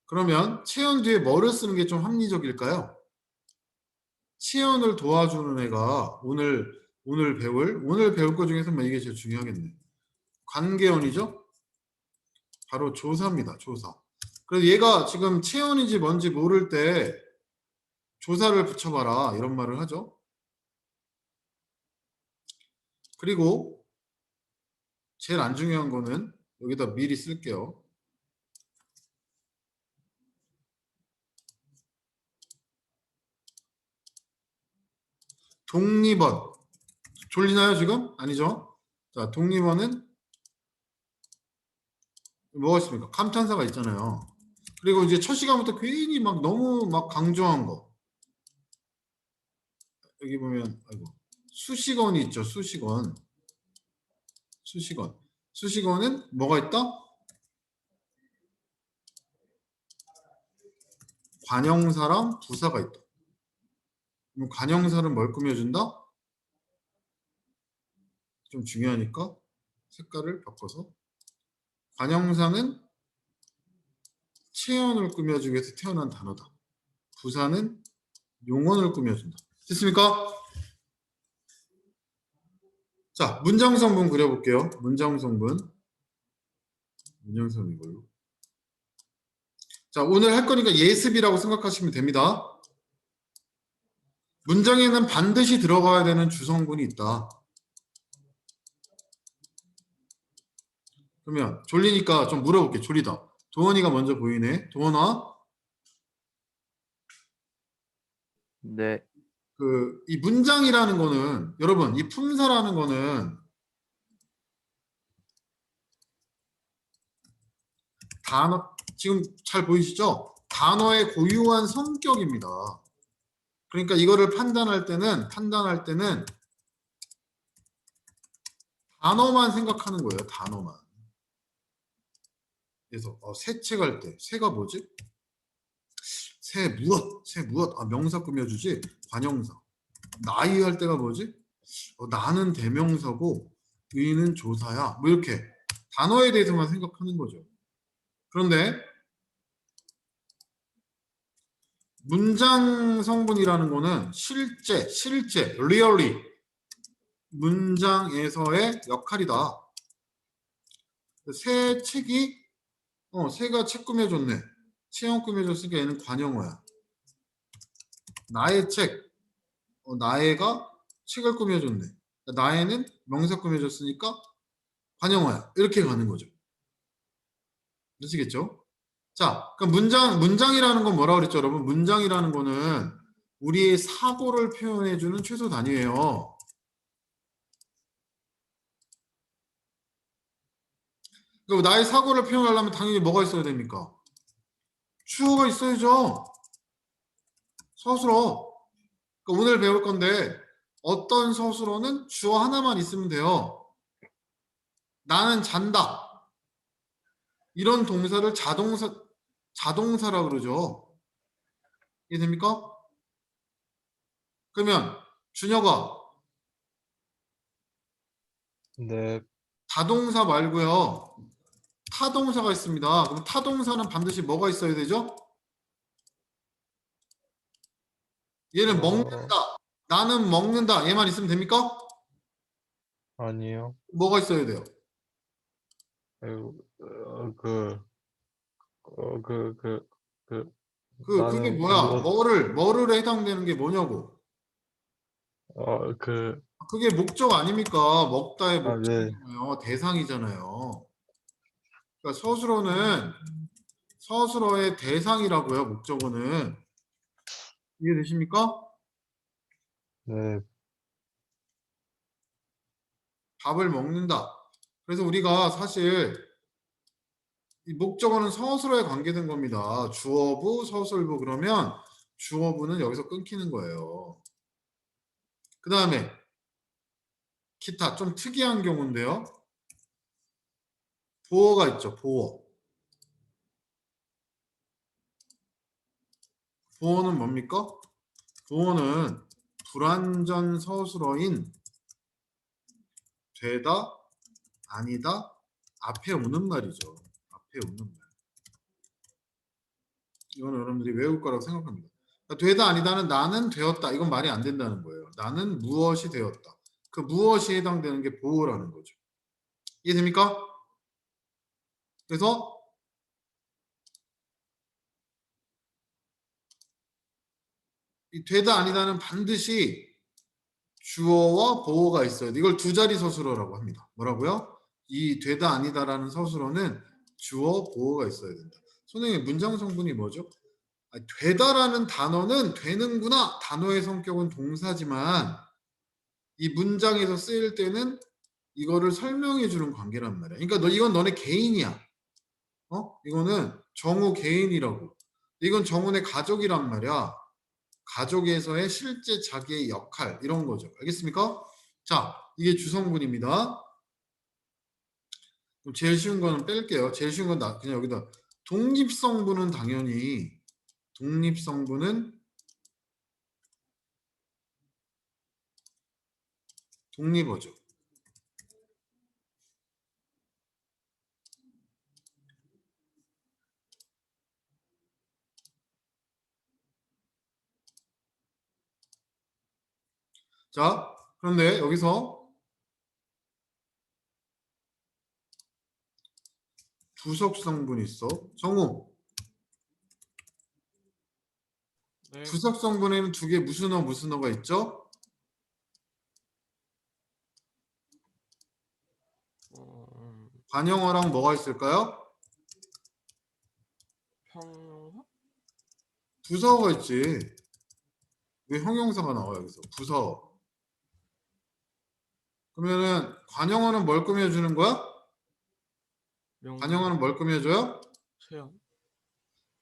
그러면 체언 뒤에 뭐를 쓰는 게 좀 합리적일까요? 체언을 도와주는 애가 오늘 배울 것 중에서 이게 제일 중요하겠네. 관계원이죠. 바로 조사입니다. 조사. 그래서 얘가 지금 체언인지 뭔지 모를 때 조사를 붙여봐라 이런 말을 하죠. 그리고 제일 안 중요한 거는 여기다 미리 쓸게요. 독립원. 졸리나요 지금? 아니죠. 자, 독립원은 뭐가 있습니까? 감탄사가 있잖아요. 그리고 이제 첫 시간부터 괜히 막 너무 막 강조한 거. 여기 보면 아이고 수식원이 있죠. 수식원. 수식원. 수식원은 뭐가 있다? 관형사랑 부사가 있다. 그럼 관형사는 뭘 꾸며준다? 좀 중요하니까 색깔을 바꿔서 관형사는 체언을 꾸며주기 위해서 태어난 단어다. 부사는 용언을 꾸며준다. 됐습니까? 자, 문장 성분 그려볼게요. 문장 성분. 문장 성분 이걸로. 자, 오늘 할 거니까 예습이라고 생각하시면 됩니다. 문장에는 반드시 들어가야 되는 주성분이 있다. 그러면 졸리니까 좀 물어볼게. 졸리다. 도원이가 먼저 보이네. 도원아. 네. 이 문장이라는 거는 여러분 이 품사라는 거는 단어 지금 잘 보이시죠? 단어의 고유한 성격입니다. 그러니까 이거를 판단할 때는 단어만 생각하는 거예요. 단어만. 그래서 새책할 때 새가 뭐지? 새 무엇? 아, 명사 꾸며주지. 관형사. 나이 할 때가 뭐지? 나는 대명사고 의는 조사야. 뭐 이렇게 단어에 대해서만 생각하는 거죠. 그런데 문장 성분이라는 거는 실제, really 문장에서의 역할이다. 새가 책 꾸며줬네. 체형 꾸며줬으니까 얘는 관형어야. 나의 책, 나애가 책을 꾸며줬네. 나애는 명사 꾸며줬으니까 관용어야. 이렇게 가는 거죠. 아시겠죠? 자, 그럼 문장이라는 건 뭐라 그랬죠, 여러분? 문장이라는 거는 우리의 사고를 표현해주는 최소 단위예요. 그럼 나의 사고를 표현하려면 당연히 뭐가 있어야 됩니까? 주어가 있어야죠. 서술어. 그러니까 오늘 배울 건데 어떤 서술어는 주어 하나만 있으면 돼요. 나는 잔다. 이런 동사를 자동사라 그러죠. 이해됩니까? 그러면 준혁아, 네, 자동사 말고요. 타동사가 있습니다. 그럼 타동사는 반드시 뭐가 있어야 되죠? 얘는 먹는다. 나는 먹는다. 얘만 있으면 됩니까? 아니요. 뭐가 있어야 돼요? 그, 그게 나는 뭐야? 뭐를 해당되는 게 뭐냐고. 그게 목적 아닙니까? 먹다의 네, 목적이잖아요. 대상이잖아요. 그러니까 서술어의 대상이라고요. 목적어는. 이해되십니까? 네, 밥을 먹는다. 그래서 우리가 사실 이 목적어는 서술어에 관계된 겁니다. 주어부, 서술부 그러면 주어부는 여기서 끊기는 거예요. 그 다음에 기타 좀 특이한 경우인데요. 보어가 있죠. 보어. 보어는 뭡니까? 보어는 불완전 서술어인 되다, 아니다, 앞에 오는 말이죠. 앞에 오는 말. 이거는 여러분들이 외울 거라고 생각합니다. 그러니까 되다, 아니다는 나는 되었다. 이건 말이 안 된다는 거예요. 나는 무엇이 되었다. 그 무엇이 해당되는 게 보어라는 거죠. 이해됩니까? 그래서 이 되다, 아니다는 반드시 주어와 보어가 있어야 돼. 이걸 두 자리 서술어라고 합니다. 뭐라고요? 이 되다, 아니다라는 서술어는 주어, 보어가 있어야 된다. 선생님, 문장 성분이 뭐죠? 되다라는 단어는 되는구나. 단어의 성격은 동사지만 이 문장에서 쓰일 때는 이거를 설명해 주는 관계란 말이야. 그러니까 이건 너네 개인이야. 이거는 정우 개인이라고. 이건 정훈의 가족이란 말이야. 가족에서의 실제 자기의 역할 이런 거죠. 알겠습니까? 자, 이게 주성분입니다. 그럼 제일 쉬운 거는 뺄게요. 제일 쉬운 건 그냥 여기다 독립성분은 당연히 독립성분은 독립어죠. 자, 그런데 여기서 부속성분이 있어. 정우, 네. 부속성분에는 두 개 무슨 어가 있죠? 관형어랑 뭐가 있을까요? 평형사? 부사어가 있지. 왜 형용사가 나와 여기서? 부사어. 그러면은 관형어는 뭘 꾸며주는 거야? 관형어는 뭘 꾸며줘요? 체험.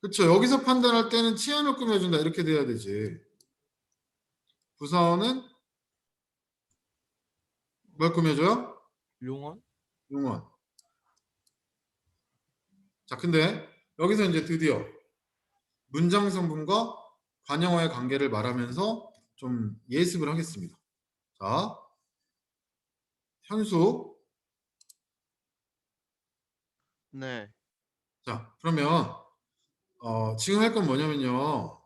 그쵸. 여기서 판단할 때는 치안을 꾸며준다. 이렇게 돼야 되지. 부사어는 뭘 꾸며줘요? 용언? 용언. 자, 근데 여기서 이제 드디어 문장 성분과 관형어의 관계를 말하면서 좀 예습을 하겠습니다. 자, 현수. 네. 자, 그러면 지금 할 건 뭐냐면요.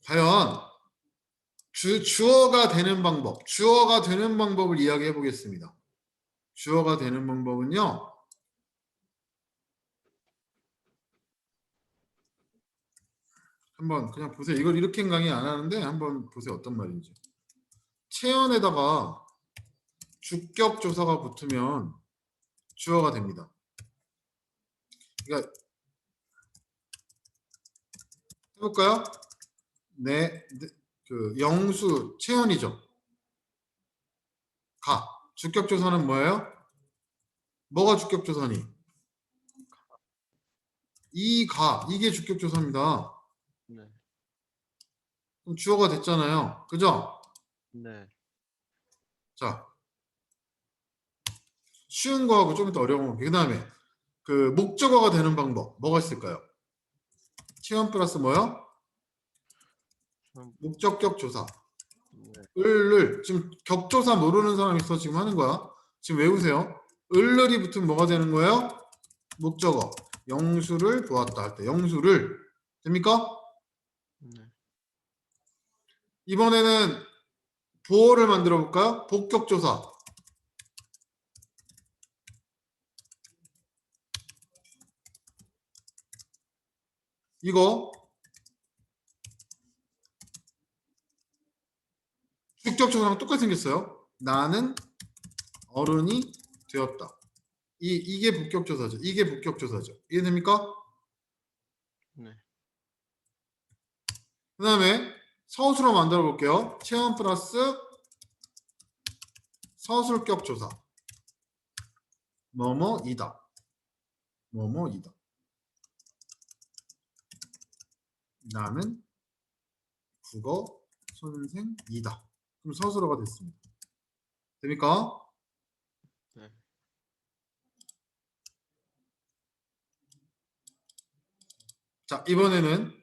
과연 주어가 되는 방법을 이야기해 보겠습니다. 주어가 되는 방법은요. 한번 그냥 보세요. 이걸 이렇게 강의 안 하는데 한번 보세요. 어떤 말인지. 체언에다가 주격 조사가 붙으면 주어가 됩니다. 그러니까 해볼까요? 그 영수 체언이죠. 가. 주격 조사는 뭐예요? 뭐가 주격 조사니? 이게 주격 조사입니다. 네. 그럼 주어가 됐잖아요. 그죠? 네. 자, 쉬운 거하고 좀 더 어려운 거. 그 다음에 그 목적어가 되는 방법 뭐가 있을까요? 체언 플러스 뭐요? 음, 목적격 조사. 네. 을을 지금 격조사 모르는 사람 있어 지금 하는 거야. 지금 외우세요. 을을이 붙으면 뭐가 되는 거예요? 목적어. 영수를 보았다 할 때 영수를 됩니까? 네. 이번에는 보어를 만들어 볼까요? 복격 조사. 이거 주격 조사랑 똑같이 생겼어요. 나는 어른이 되었다. 이게 복격 조사죠. 이게 복격 조사죠. 이해됩니까? 네. 그 다음에 서술로 만들어 볼게요. 체험 플러스 서술격 조사. 뭐뭐이다. 뭐뭐이다. 나는 국어 선생이다. 그럼 서술어가 됐습니다. 됩니까? 네. 자, 이번에는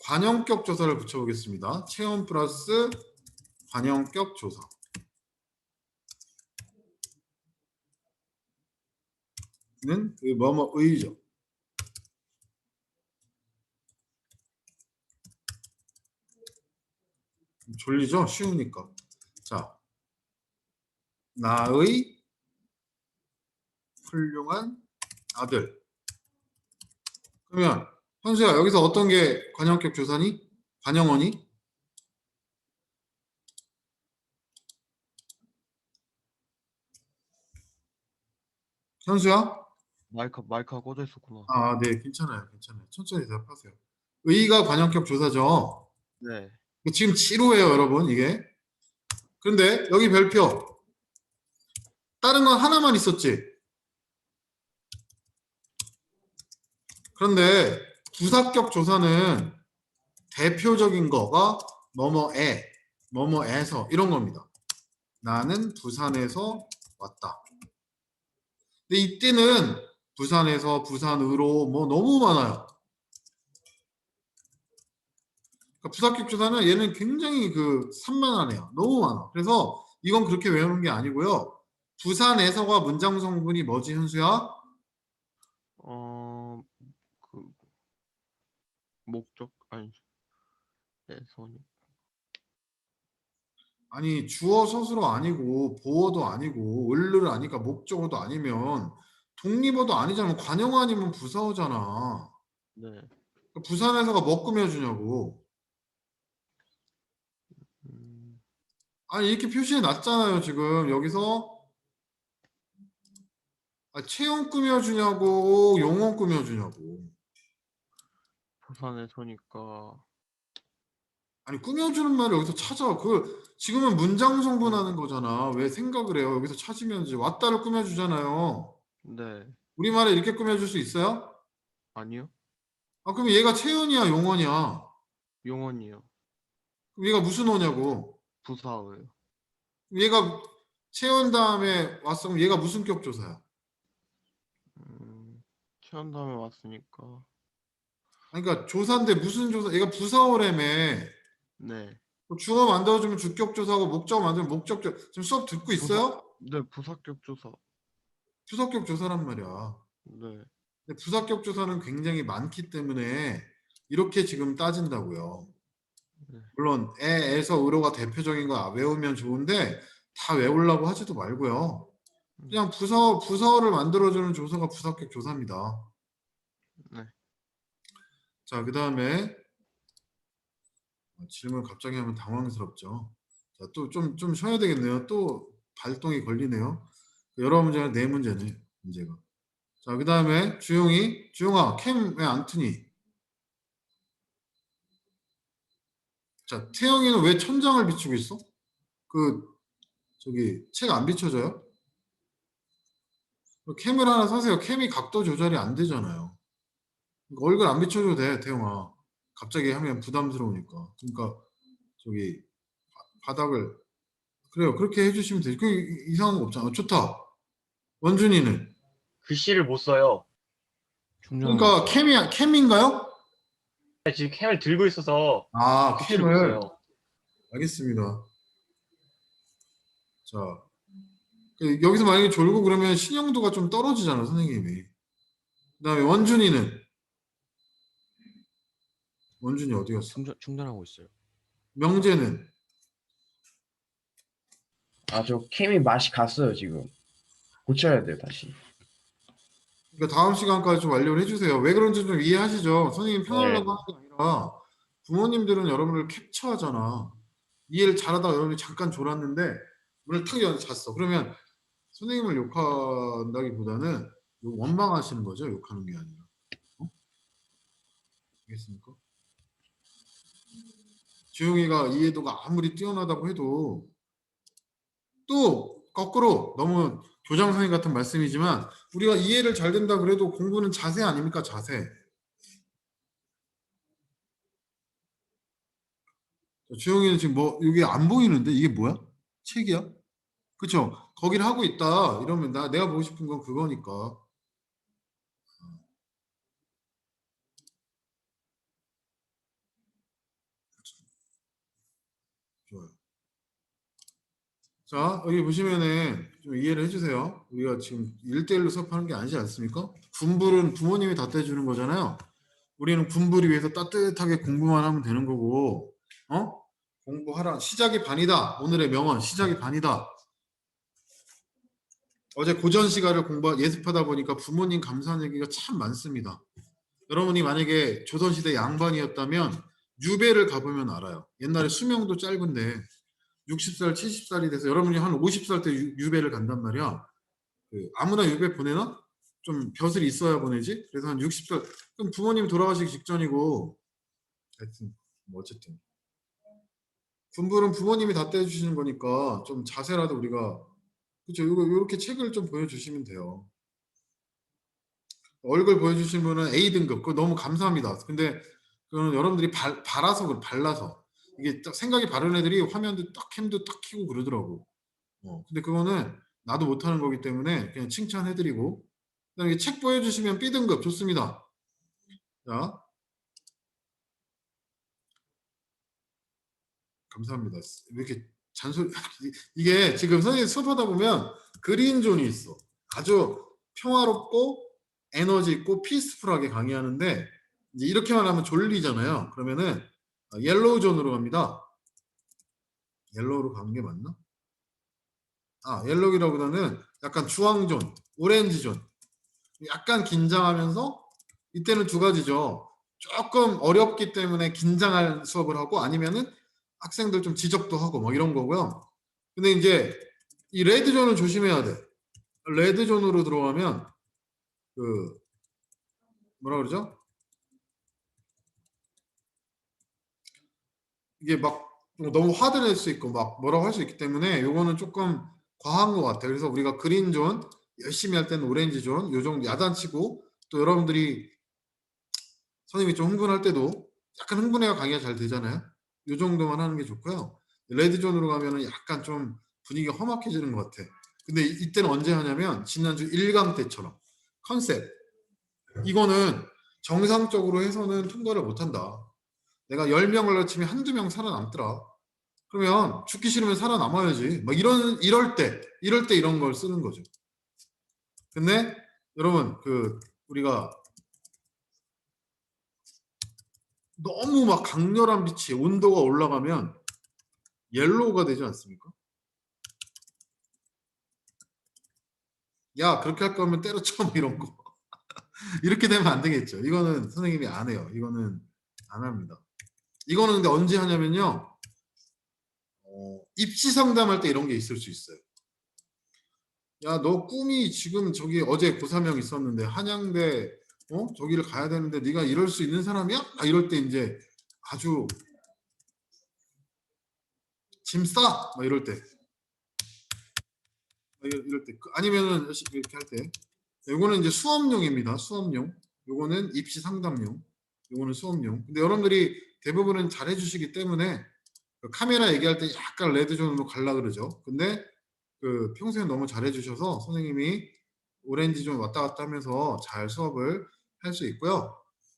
관형격 조사를 붙여보겠습니다. 체험 플러스 관형격 조사. 는 그 뭐뭐의죠. 졸리죠? 쉬우니까. 자, 나의 훌륭한 아들. 그러면 현수야 여기서 어떤 게 관형격 조사니? 관형어니? 현수야? 마이크가 꺼져 있었구나. 아, 네, 괜찮아요. 괜찮아요. 천천히 대답하세요. 의가 관형격 조사죠. 네. 지금 지루해요, 여러분, 이게. 그런데 여기 별표. 다른 건 하나만 있었지. 그런데 부사격 조사는 대표적인 거가 뭐뭐에, 뭐뭐에서 이런 겁니다. 나는 부산에서 왔다. 근데 이때는 부산에서, 부산으로 뭐 너무 많아요. 그러니까 부사격 조사는 얘는 굉장히 그 산만하네요. 너무 많아. 그래서 이건 그렇게 외우는 게 아니고요. 부산에서가 문장 성분이 뭐지, 현수야? 그 목적 아니 에서니. 아니 주어 서술어 아니고 보어도 아니고 을를 아니까 목적어도 아니면 독립어도 아니잖아. 관형어 아니면 부사어잖아. 네. 그러니까 부산에서가 뭐 꾸며주냐고. 음, 아니 이렇게 표시해 놨잖아요. 지금 여기서 체형 꾸며주냐고 용어 꾸며주냐고. 부산에 서니까. 아니 꾸며주는 말을 여기서 찾아. 그 지금은 문장 성분하는 거잖아. 왜 생각을 해요? 여기서 찾으면 이제 왔다를 꾸며주잖아요. 네. 우리말에 이렇게 꾸며줄 수 있어요? 아니요. 아 그럼 얘가 체연이야 용언이야? 용언이요. 그럼 얘가 무슨 어냐고? 부사어요. 얘가 체온 다음에 왔어. 그럼 얘가 무슨 격조사야? 체험 다음에 왔으니까. 아니, 그러니까 조사인데 무슨 조사? 얘가 부사어라며. 네. 주어 만들어주면 주격조사고 목적 만들면 목적조. 지금 수업 듣고 있어요? 네, 부사격 조사. 부사격 조사란 말이야. 네. 근데 부사격 조사는 굉장히 많기 때문에 이렇게 지금 따진다고요. 네. 물론 에에서 의로가 대표적인 거 외우면 좋은데 다 외우려고 하지도 말고요. 그냥 부사어를 만들어주는 조사가 부사격 조사입니다. 네. 자, 그 다음에 질문 갑자기 하면 당황스럽죠. 자, 또 좀 쉬어야 되겠네요. 또 발동이 걸리네요. 여러 문제가 네 문제네, 문제가. 자, 그다음에 주용아, 캠 왜 안 트니? 자, 태영이는 왜 천장을 비추고 있어? 그 저기 책 안 비춰져요? 캠을 하나 사세요. 캠이 각도 조절이 안 되잖아요. 그러니까 얼굴 안 비춰줘도 돼, 태영아. 갑자기 하면 부담스러우니까. 그러니까 저기 바닥을 그래요. 그렇게 해주시면 되지. 그 이상한 거 없잖아. 좋다. 원준이는 글씨를 못 써요. 충전하고 그러니까 있어요. 캠인가요? 지금 캠을 들고 있어서 아, 글씨를 못 캠을 써요. 알겠습니다. 자, 여기서 만약에 졸고 그러면 신용도가 좀 떨어지잖아, 선생님이. 그다음에 원준이 어디 갔어? 충전하고 있어요. 명재는 아, 저 캠이 맛이 갔어요, 지금. 고쳐야 돼요, 다시. 그러니까 다음 시간까지 좀 완료를 해주세요. 왜 그런지 좀 이해하시죠? 선생님 편하려고 네. 하는 게 아니라 부모님들은 여러분을 캡처하잖아. 이해를 잘하다가 여러분이 잠깐 졸았는데 문을 탁 열어 잤어. 그러면 선생님을 욕한다기보다는 원망하시는 거죠. 욕하는 게 아니라. 어? 알겠습니까? 주용이가 이해도가 아무리 뛰어나다고 해도 또 거꾸로 너무 교장 선생님 같은 말씀이지만 우리가 이해를 잘 된다 그래도 공부는 자세 아닙니까? 자세. 주영이는 지금 뭐 이게 안 보이는데 이게 뭐야? 책이야? 그쵸? 거기를 하고 있다 이러면 내가 보고 싶은 건 그거니까. 좋아요. 자, 여기 보시면은 좀 이해를 해주세요. 우리가 지금 1대1로 수업하는 게 아니지 않습니까? 군불은 부모님이 다 떼주는 거잖아요. 우리는 군불이 위해서 따뜻하게 공부만 하면 되는 거고, 어? 공부하라. 시작이 반이다. 오늘의 명언, 시작이 반이다. 어제 고전 시가를 예습하다 보니까 부모님 감사한 얘기가 참 많습니다. 여러분이 만약에 조선시대 양반이었다면 유배를 가보면 알아요. 옛날에 수명도 짧은데 60살, 70살이 돼서 여러분이 한 50살 때 유배를 간단 말이야. 아무나 유배 보내나? 좀 벼슬이 있어야 보내지. 그래서 한 60살. 그럼 부모님이 돌아가시기 직전이고. 하여튼 뭐 어쨌든 군불은 부모님이 다 떼주시는 거니까 좀 자세라도 우리가 그렇죠. 이렇게 책을 좀 보여주시면 돼요. 얼굴 보여주신 분은 A 등급. 그거 너무 감사합니다. 근데 그거는 여러분들이 발라서 그래, 발라서 이게 딱 생각이 바른 애들이 화면도 딱 캠도 딱 켜고 그러더라고. 근데 그거는 나도 못하는 거기 때문에 그냥 칭찬해드리고 그다음에 책 보여주시면 B 등급 좋습니다. 자, 감사합니다. 왜 이렇게 잔소리 이게 지금 선생님 수업하다 보면 그린존이 있어. 아주 평화롭고 에너지 있고 피스풀하게 강의하는데 이제 이렇게만 하면 졸리잖아요. 그러면은 옐로우 존으로 갑니다. 옐로우로 가는 게 맞나? 옐로우라보다는 약간 주황존, 오렌지존. 약간 긴장하면서 이때는 두 가지죠. 조금 어렵기 때문에 긴장할 수업을 하고 아니면은 학생들 좀 지적도 하고 뭐 이런 거고요. 근데 이제 이 레드존은 조심해야 돼. 레드존으로 들어가면 그 뭐라 그러죠? 이게 막 너무 화를 낼 수 있고 막 뭐라고 할 수 있기 때문에 요거는 조금 과한 것 같아요. 그래서 우리가 그린존 열심히 할 때는 오렌지존 요 정도 야단치고 또 여러분들이 선생님이 좀 흥분할 때도 약간 흥분해야 강의가 잘 되잖아요. 요 정도만 하는 게 좋고요. 레드존으로 가면은 약간 좀 분위기가 험악해지는 것 같아. 근데 이때는 언제 하냐면 지난주 1강 때처럼 컨셉 이거는 정상적으로 해서는 통과를 못한다. 내가 10명을 가르치면 한두 명 살아남더라. 그러면 죽기 싫으면 살아남아야지. 막 이럴 때 이런 걸 쓰는 거죠. 근데 여러분 우리가 너무 막 강렬한 빛이 온도가 올라가면 옐로우가 되지 않습니까? 야 그렇게 할 거면 때려쳐 뭐 이런 거 이렇게 되면 안 되겠죠. 이거는 선생님이 안 해요. 이거는 안 합니다. 이거는 근데 언제 하냐면요. 입시 상담할 때 이런 게 있을 수 있어요. 야, 너 꿈이 지금 저기 어제 고3형 있었는데 한양대 저기를 가야 되는데 네가 이럴 수 있는 사람이야? 이럴 때 이제 아주 짐 싸! 막 이럴 때. 이럴 때. 아니면은 이렇게 할 때. 요거는 이제 수업용입니다. 수업용. 요거는 입시 상담용. 요거는 수업용. 근데 여러분들이 대부분은 잘 해주시기 때문에 그 카메라 얘기할 때 약간 레드존으로 갈라 그러죠. 근데 그 평소에 너무 잘 해주셔서 선생님이 오렌지 좀 왔다 갔다 하면서 잘 수업을 할 수 있고요.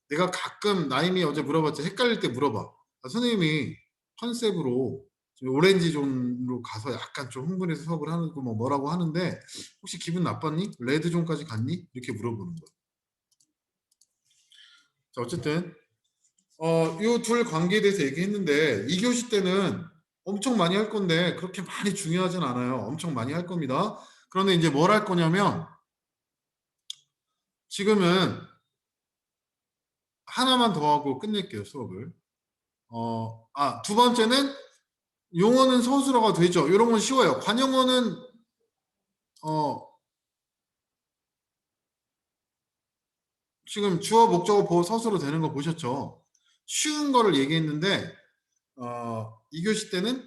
내가 가끔 나임이 어제 물어봤지 헷갈릴 때 물어봐. 선생님이 컨셉으로 지금 오렌지 존으로 가서 약간 좀 흥분해서 수업을 하는 거 뭐라고 하는데 혹시 기분 나빴니? 레드 존까지 갔니? 이렇게 물어보는 거야. 자, 어쨌든 요 둘 관계에 대해서 얘기했는데 2교시 때는 엄청 많이 할 건데 그렇게 많이 중요하진 않아요. 엄청 많이 할 겁니다. 그런데 이제 뭘 할 거냐면 지금은 하나만 더 하고 끝낼게요, 수업을. 두 번째는 용어는 서술어가 되죠. 이런 건 쉬워요. 관용어는 지금 주어, 목적어, 보어, 서술어 되는 거 보셨죠? 쉬운 거를 얘기했는데 2교시 때는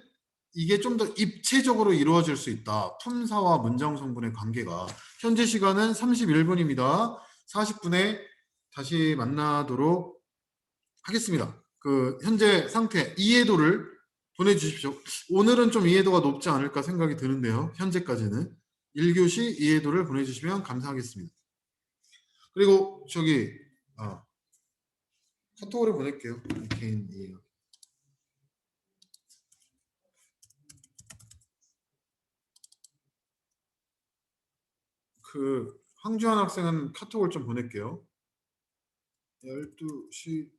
이게 좀 더 입체적으로 이루어질 수 있다. 품사와 문장 성분의 관계가. 현재 시간은 31분입니다. 40분에 다시 만나도록 하겠습니다. 그 현재 상태 이해도를 보내주십시오. 오늘은 좀 이해도가 높지 않을까 생각이 드는데요. 현재까지는 1교시 이해도를 보내주시면 감사하겠습니다. 그리고 저기 카톡으로 보낼게요. 개인 이해. 그 황주환 학생은 카톡을 좀 보낼게요. 12시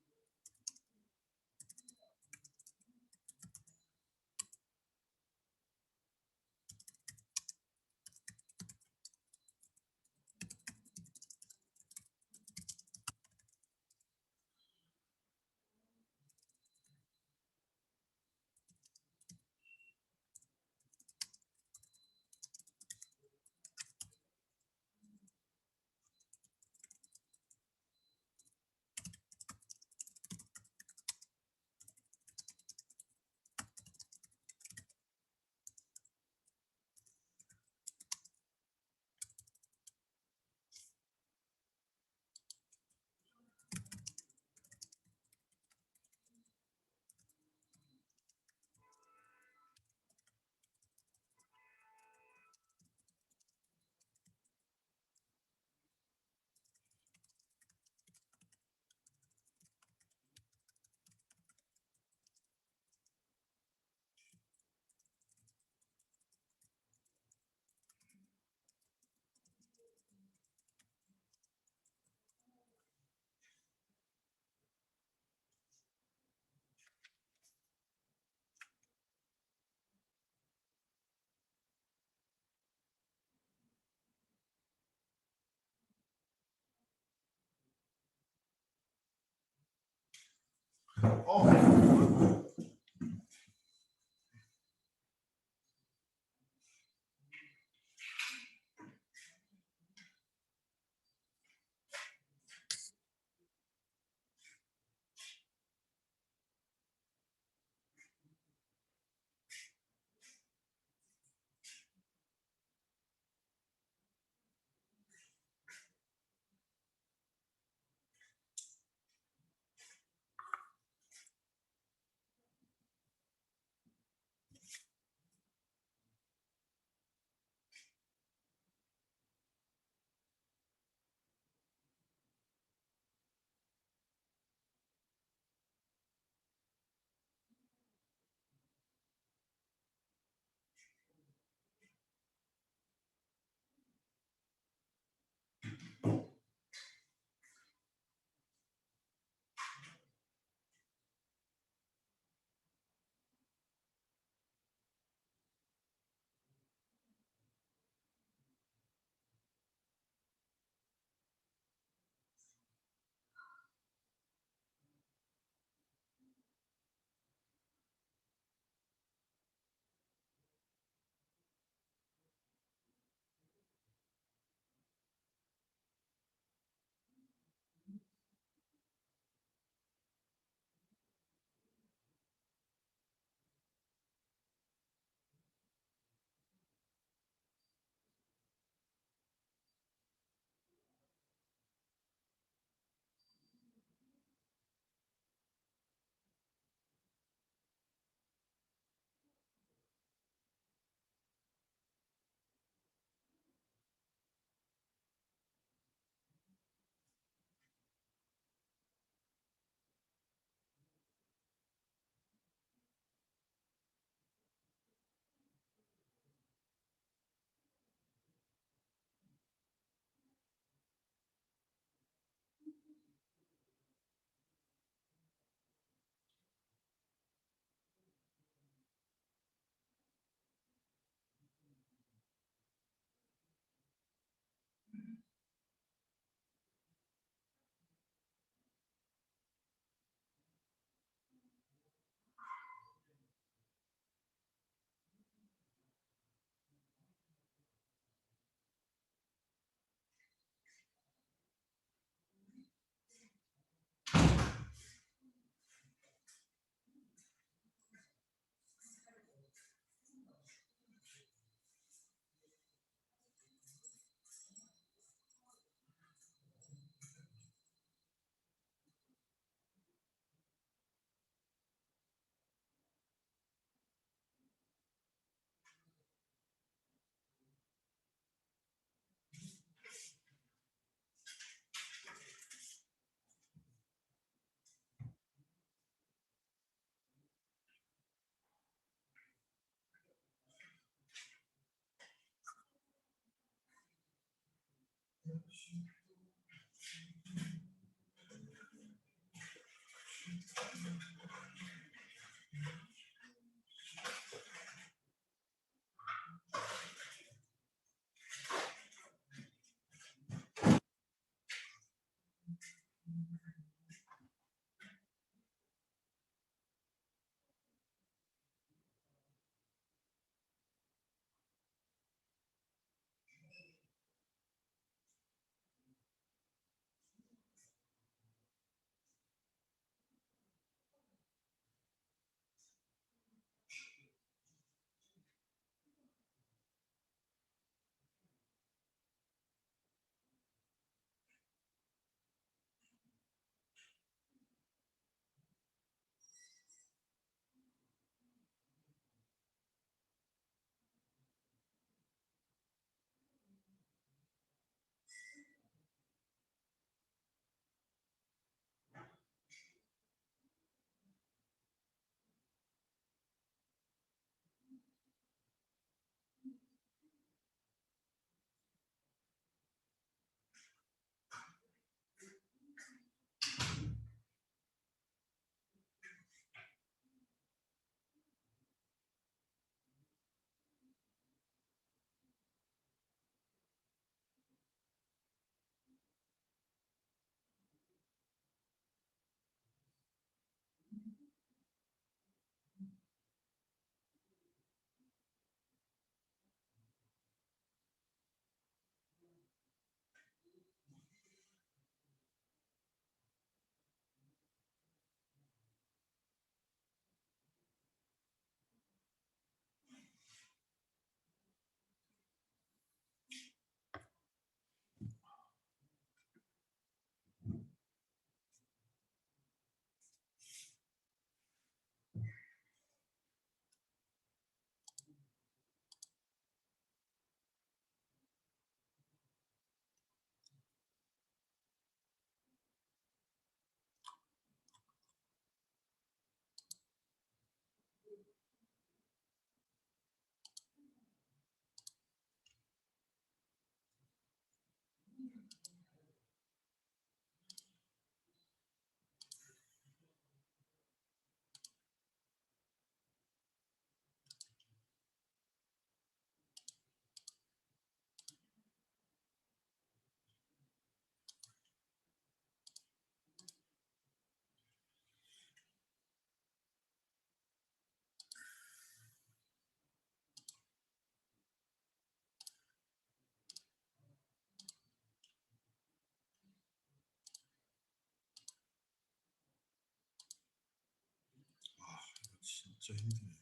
진짜 힘드네.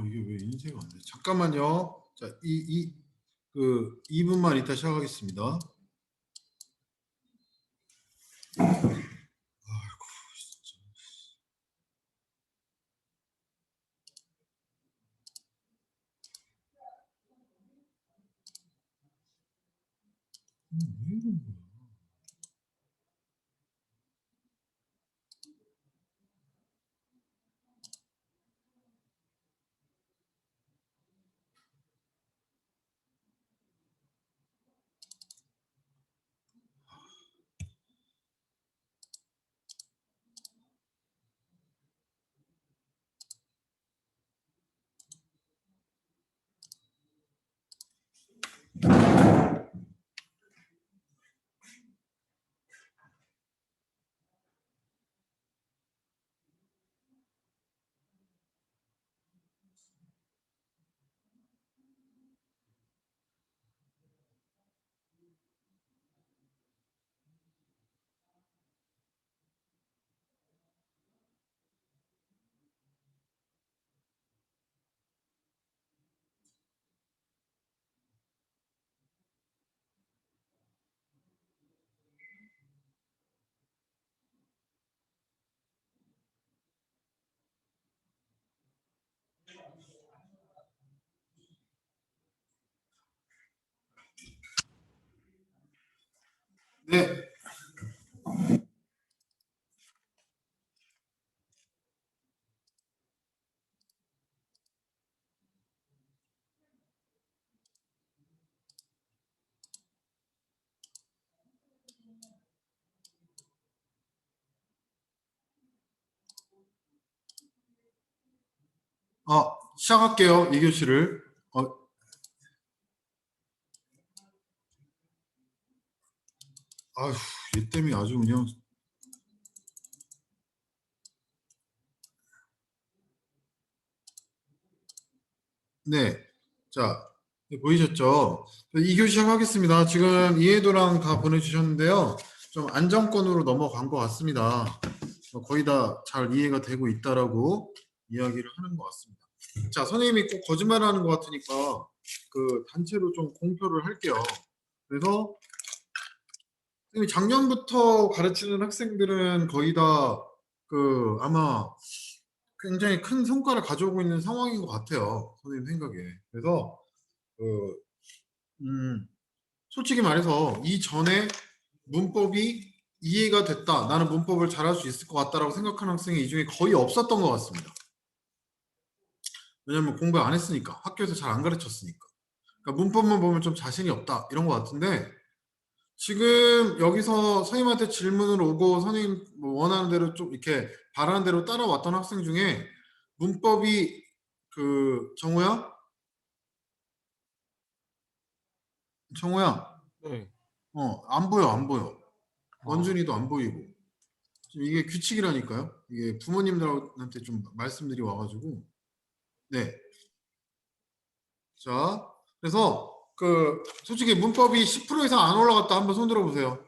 이게 왜 인쇄가 안 돼? 잠깐만요. 자, 그 2분만 이따 시작하겠습니다. 왜 이러는 거야? 네. 시작할게요. 2교시를. 아휴, 얘 때문에 아주 그냥. 네. 자, 보이셨죠? 2교시 시작하겠습니다. 지금 이해도랑 다 보내주셨는데요. 좀 안정권으로 넘어간 것 같습니다. 거의 다 잘 이해가 되고 있다라고 이야기를 하는 것 같습니다. 자, 선생님이 꼭 거짓말하는 것 같으니까 그 단체로 좀 공표를 할게요. 그래서 선생님이 작년부터 가르치는 학생들은 거의 다 그 아마 굉장히 큰 성과를 가져오고 있는 상황인 것 같아요. 선생님 생각에. 그래서 그 솔직히 말해서 이전에 문법이 이해가 됐다. 나는 문법을 잘할 수 있을 것 같다라고 생각하는 학생이 이 중에 거의 없었던 것 같습니다. 왜냐면 공부 안 했으니까. 학교에서 잘 안 가르쳤으니까. 그러니까 문법만 보면 좀 자신이 없다. 이런 것 같은데 지금 여기서 선생님한테 질문을 오고 선생님 뭐 원하는 대로 좀 이렇게 바라는 대로 따라왔던 학생 중에 문법이 그 정우야? 정우야? 네. 안 보여, 안 보여. 아, 원준이도 안 보이고. 지금 이게 규칙이라니까요. 이게 부모님들한테 좀 말씀들이 와가지고. 네. 자, 그래서 그 솔직히 문법이 10% 이상 안 올라갔다 한번 손 들어보세요.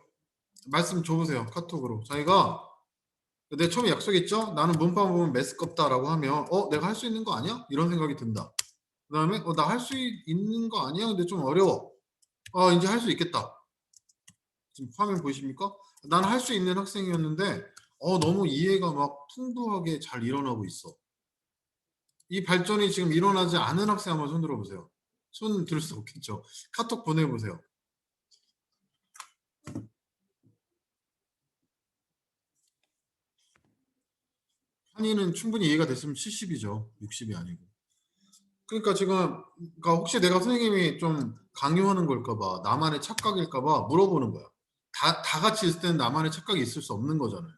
말씀 줘보세요. 카톡으로. 자기가 내 처음에 약속했죠? 나는 문법 보면 메스껍다라고 하면 내가 할 수 있는 거 아니야? 이런 생각이 든다. 그 다음에 나 할 수 있는 거 아니야? 근데 좀 어려워. 이제 할 수 있겠다. 지금 화면 보이십니까? 나는 할 수 있는 학생이었는데 너무 이해가 막 풍부하게 잘 일어나고 있어. 이 발전이 지금 일어나지 않은 학생 한번 손 들어보세요. 손 들 수 없겠죠. 카톡 보내보세요. 한이는 충분히 이해가 됐으면 70이죠. 60이 아니고. 그러니까 지금 그러니까 혹시 내가 선생님이 좀 강요하는 걸까봐 나만의 착각일까봐 물어보는 거야. 다 같이 있을 때는 나만의 착각이 있을 수 없는 거잖아요.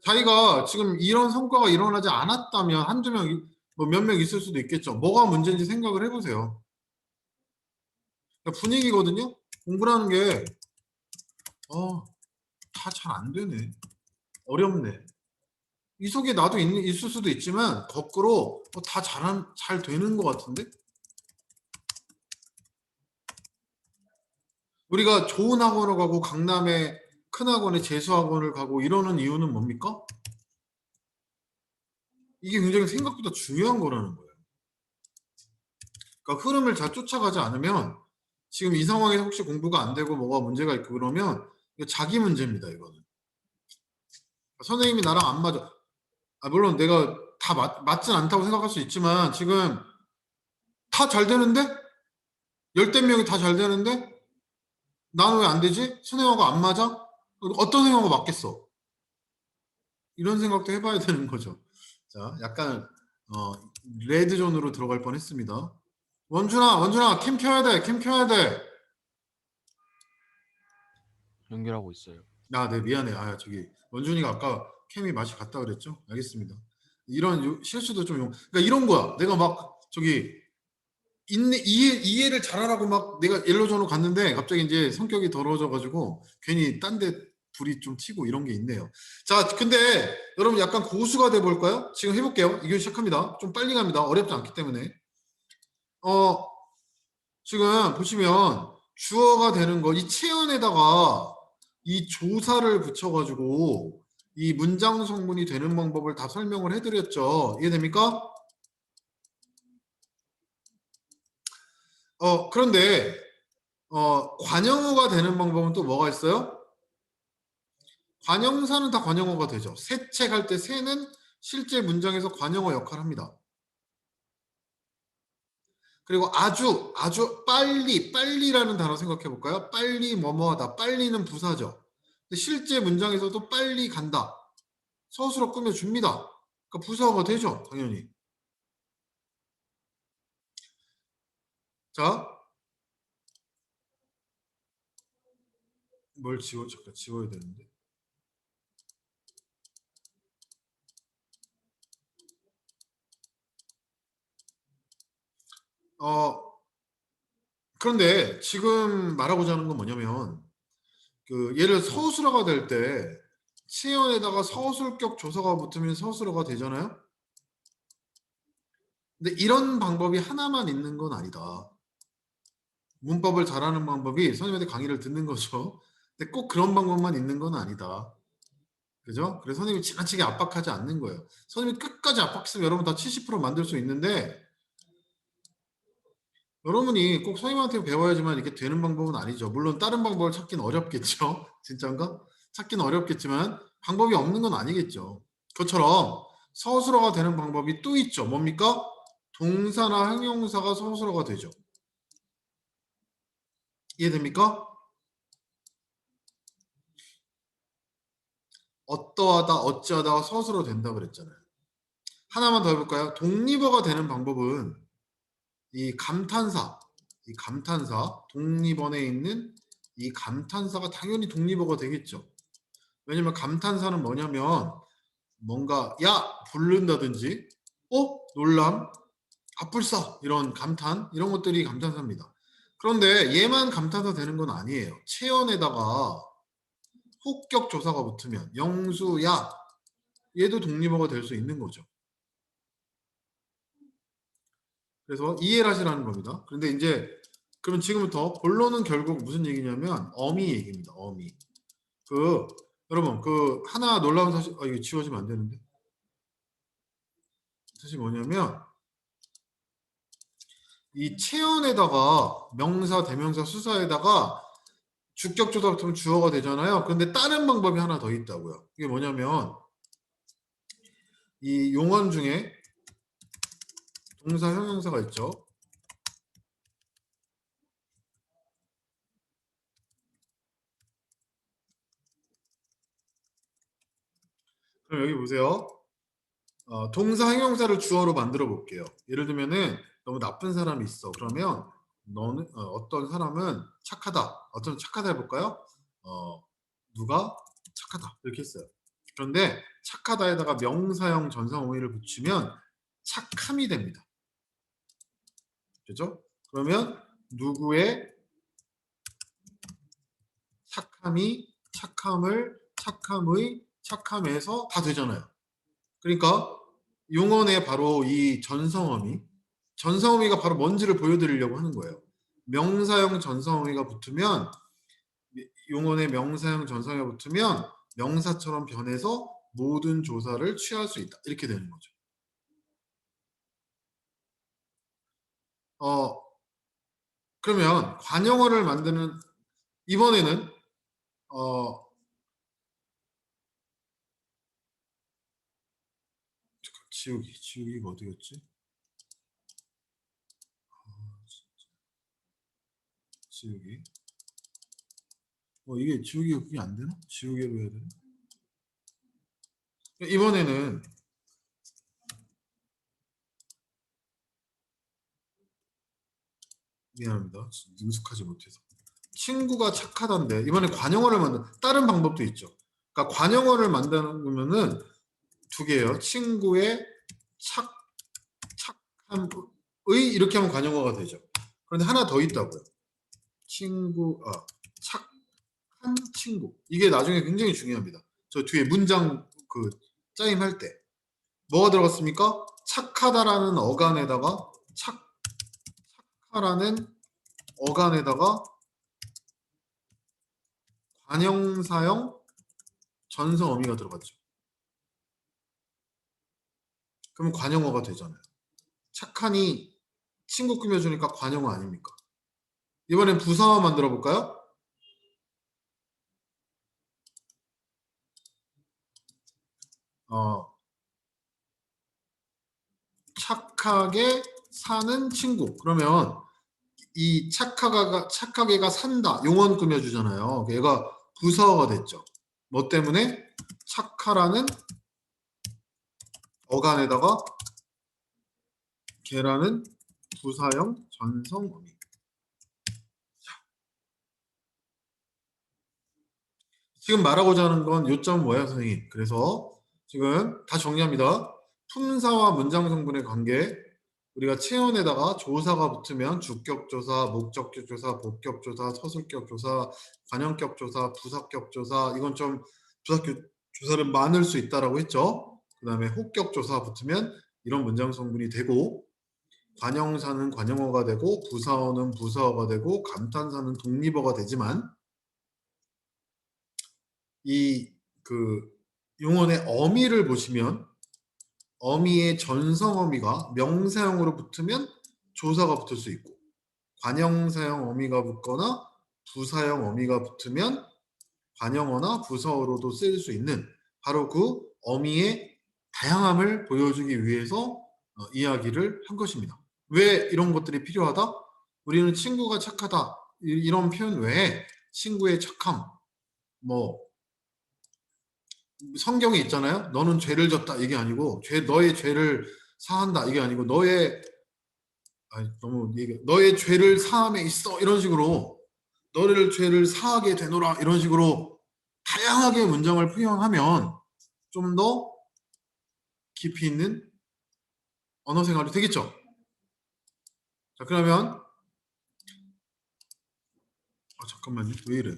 자기가 지금 이런 성과가 일어나지 않았다면 한두 명, 뭐 몇 명 있을 수도 있겠죠. 뭐가 문제인지 생각을 해보세요. 그러니까 분위기거든요. 공부라는 게 다 잘 안 되네. 어렵네. 이 속에 나도 있을 수도 있지만 거꾸로 다 잘 되는 것 같은데? 우리가 좋은 학원을 가고 강남의 큰 학원에 재수학원을 가고 이러는 이유는 뭡니까? 이게 굉장히 생각보다 중요한 거라는 거예요. 그러니까 흐름을 잘 쫓아가지 않으면 지금 이 상황에서 혹시 공부가 안 되고 뭐가 문제가 있고 그러면 이거 자기 문제입니다. 이거는. 선생님이 나랑 안 맞아. 물론 내가 다 맞진 않다고 생각할 수 있지만 지금 다 잘 되는데? 열댓 명이 다 잘 되는데? 나는 왜 안 되지? 선생님하고 안 맞아? 어떤 선생님하고 맞겠어? 이런 생각도 해봐야 되는 거죠. 자, 약간 레드존으로 들어갈 뻔했습니다. 원준아, 캠 켜야 돼, 캠 켜야 돼. 연결하고 있어요. 네, 미안해. 저기 원준이가 아까 캠이 맛이 갔다 그랬죠? 알겠습니다. 이런 실수도 좀 그러니까 이런 거야. 내가 막 저기 이해를 잘하라고 막 내가 옐로존으로 갔는데 갑자기 이제 성격이 더러워져가지고 괜히 딴 데 불이 좀 튀고 이런 게 있네요. 자, 근데 여러분 약간 고수가 돼 볼까요? 지금 해볼게요. 이거 시작합니다. 좀 빨리 갑니다. 어렵지 않기 때문에. 지금 보시면 주어가 되는 거 이 체언에다가 이 조사를 붙여가지고 이 문장 성분이 되는 방법을 다 설명을 해드렸죠. 이해됩니까? 그런데 관형어가 되는 방법은 또 뭐가 있어요? 관형사는 다 관형어가 되죠. 새 책 할 때 새는 실제 문장에서 관형어 역할을 합니다. 그리고 아주 빨리라는 단어 생각해 볼까요? 빨리 뭐뭐하다. 빨리는 부사죠. 근데 실제 문장에서도 빨리 간다. 서술어 꾸며줍니다. 그러니까 부사어가 되죠. 당연히. 자, 뭘 잠깐 지워야 되는데. 그런데 지금 말하고자 하는 건 뭐냐면 예를 들어 서술어가 될 때 치연에다가 서술격 조사가 붙으면 서술어가 되잖아요. 근데 이런 방법이 하나만 있는 건 아니다. 문법을 잘하는 방법이 선생님한테 강의를 듣는 거죠. 근데 꼭 그런 방법만 있는 건 아니다. 그죠? 그래서 선생님이 지나치게 압박하지 않는 거예요. 선생님이 끝까지 압박했으면 여러분 다 70% 만들 수 있는데 여러분이 꼭 선생님한테 배워야지만 이렇게 되는 방법은 아니죠. 물론 다른 방법을 찾긴 어렵겠죠. 진짜인가? 찾긴 어렵겠지만 방법이 없는 건 아니겠죠. 그것처럼 서술어가 되는 방법이 또 있죠. 뭡니까? 동사나 형용사가 서술어가 되죠. 이해됩니까? 어떠하다, 어찌하다가 서술어 된다 그랬잖아요. 하나만 더 해볼까요? 독립어가 되는 방법은 이 감탄사, 독립어에 있는 이 감탄사가 당연히 독립어가 되겠죠. 왜냐면 감탄사는 뭐냐면 뭔가 부른다든지 놀람, 아뿔싸 이런 감탄 이런 것들이 감탄사입니다. 그런데 얘만 감탄사 되는 건 아니에요. 체언에다가 혹격 조사가 붙으면 영수야 얘도 독립어가 될 수 있는 거죠. 그래서 이해를 하시라는 겁니다. 그런데 이제 그럼 지금부터 본론은 결국 무슨 얘기냐면 어미 얘기입니다. 어미. 여러분 하나 놀라운 사실 이거 지워지면 안 되는데 사실 뭐냐면 이 체언에다가 명사, 대명사, 수사에다가 주격조사 붙으면 주어가 되잖아요. 그런데 다른 방법이 하나 더 있다고요. 이게 뭐냐면 이 용언 중에 동사, 형용사가 있죠. 그럼 여기 보세요. 동사, 형용사를 주어로 만들어 볼게요. 예를 들면은 너무 나쁜 사람이 있어. 그러면 너는 어떤 사람은 착하다. 어떤 착하다 해볼까요? 누가 착하다 이렇게 했어요. 그런데 착하다에다가 명사형 전사어휘를 붙이면 착함이 됩니다. 그죠? 그러면 누구의 착함이 착함의 착함에서 다 되잖아요. 그러니까 용언의 바로 이 전사어휘가 바로 뭔지를 보여드리려고 하는 거예요. 명사형 전사어휘가 붙으면 용언의 명사형 전사어휘가 붙으면 명사처럼 변해서 모든 조사를 취할 수 있다. 이렇게 되는 거죠. 그러면 관용어를 만드는 이번에는 지우기가 어디였지? 지우기. 이게 지우기가 그게 안 되나? 지우개로 해야 되나? 이번에는 미안합니다. 능숙하지 못해서. 친구가 착하다인데 이번에 관용어를 만든 다른 방법도 있죠. 그러니까 관용어를 만드는 두 개예요. 친구의 착함의 이렇게 하면 관용어가 되죠. 그런데 하나 더 있다고요. 착한 친구. 이게 나중에 굉장히 중요합니다. 저 뒤에 문장 짜임할 때 뭐가 들어갔습니까? 착하다라는 어간에다가 착하라는 어간에다가 관형사형 전성어미가 들어갔죠. 그러면 관형어가 되잖아요. 착하니 친구 꾸며주니까 관형어 아닙니까? 이번엔 부사어 만들어 볼까요? 착하게 사는 친구. 그러면 이 착하게가 산다. 용언 꾸며주잖아요. 얘가 부사어가 됐죠. 뭐 때문에? 착하라는 어간에다가 걔라는 부사형 전성어미. 지금 말하고자 하는 건 요점 뭐야, 선생님? 그래서 지금 다 정리합니다. 품사와 문장 성분의 관계. 우리가 체온에다가 조사가 붙으면 주격조사, 목적격조사, 복격조사, 서술격조사, 관형격조사, 부사격조사. 이건 좀 부사격조사는 많을 수 있다라고 했죠. 그 다음에 혹격조사 붙으면 이런 문장 성분이 되고, 관형사는 관형어가 되고, 부사어는 부사어가 되고, 감탄사는 독립어가 되지만, 이 용언의 어미를 보시면 어미의 전성어미가 명사형으로 붙으면 조사가 붙을 수 있고, 관형사형 어미가 붙거나 부사형 어미가 붙으면 관형어나 부사어로도 쓰일 수 있는 바로 그 어미의 다양함을 보여주기 위해서 이야기를 한 것입니다. 왜 이런 것들이 필요하다? 우리는 친구가 착하다 이런 표현 외에 친구의 착함, 성경에 있잖아요. 너는 죄를 졌다 이게 아니고 너의 죄를 사한다 이게 아니고 너의 죄를 사함에 있어 이런 식으로 너를 죄를 사하게 되노라 이런 식으로 다양하게 문장을 표현하면 좀 더 깊이 있는 언어 생활이 되겠죠. 자, 그러면 잠깐만요. 왜 이래?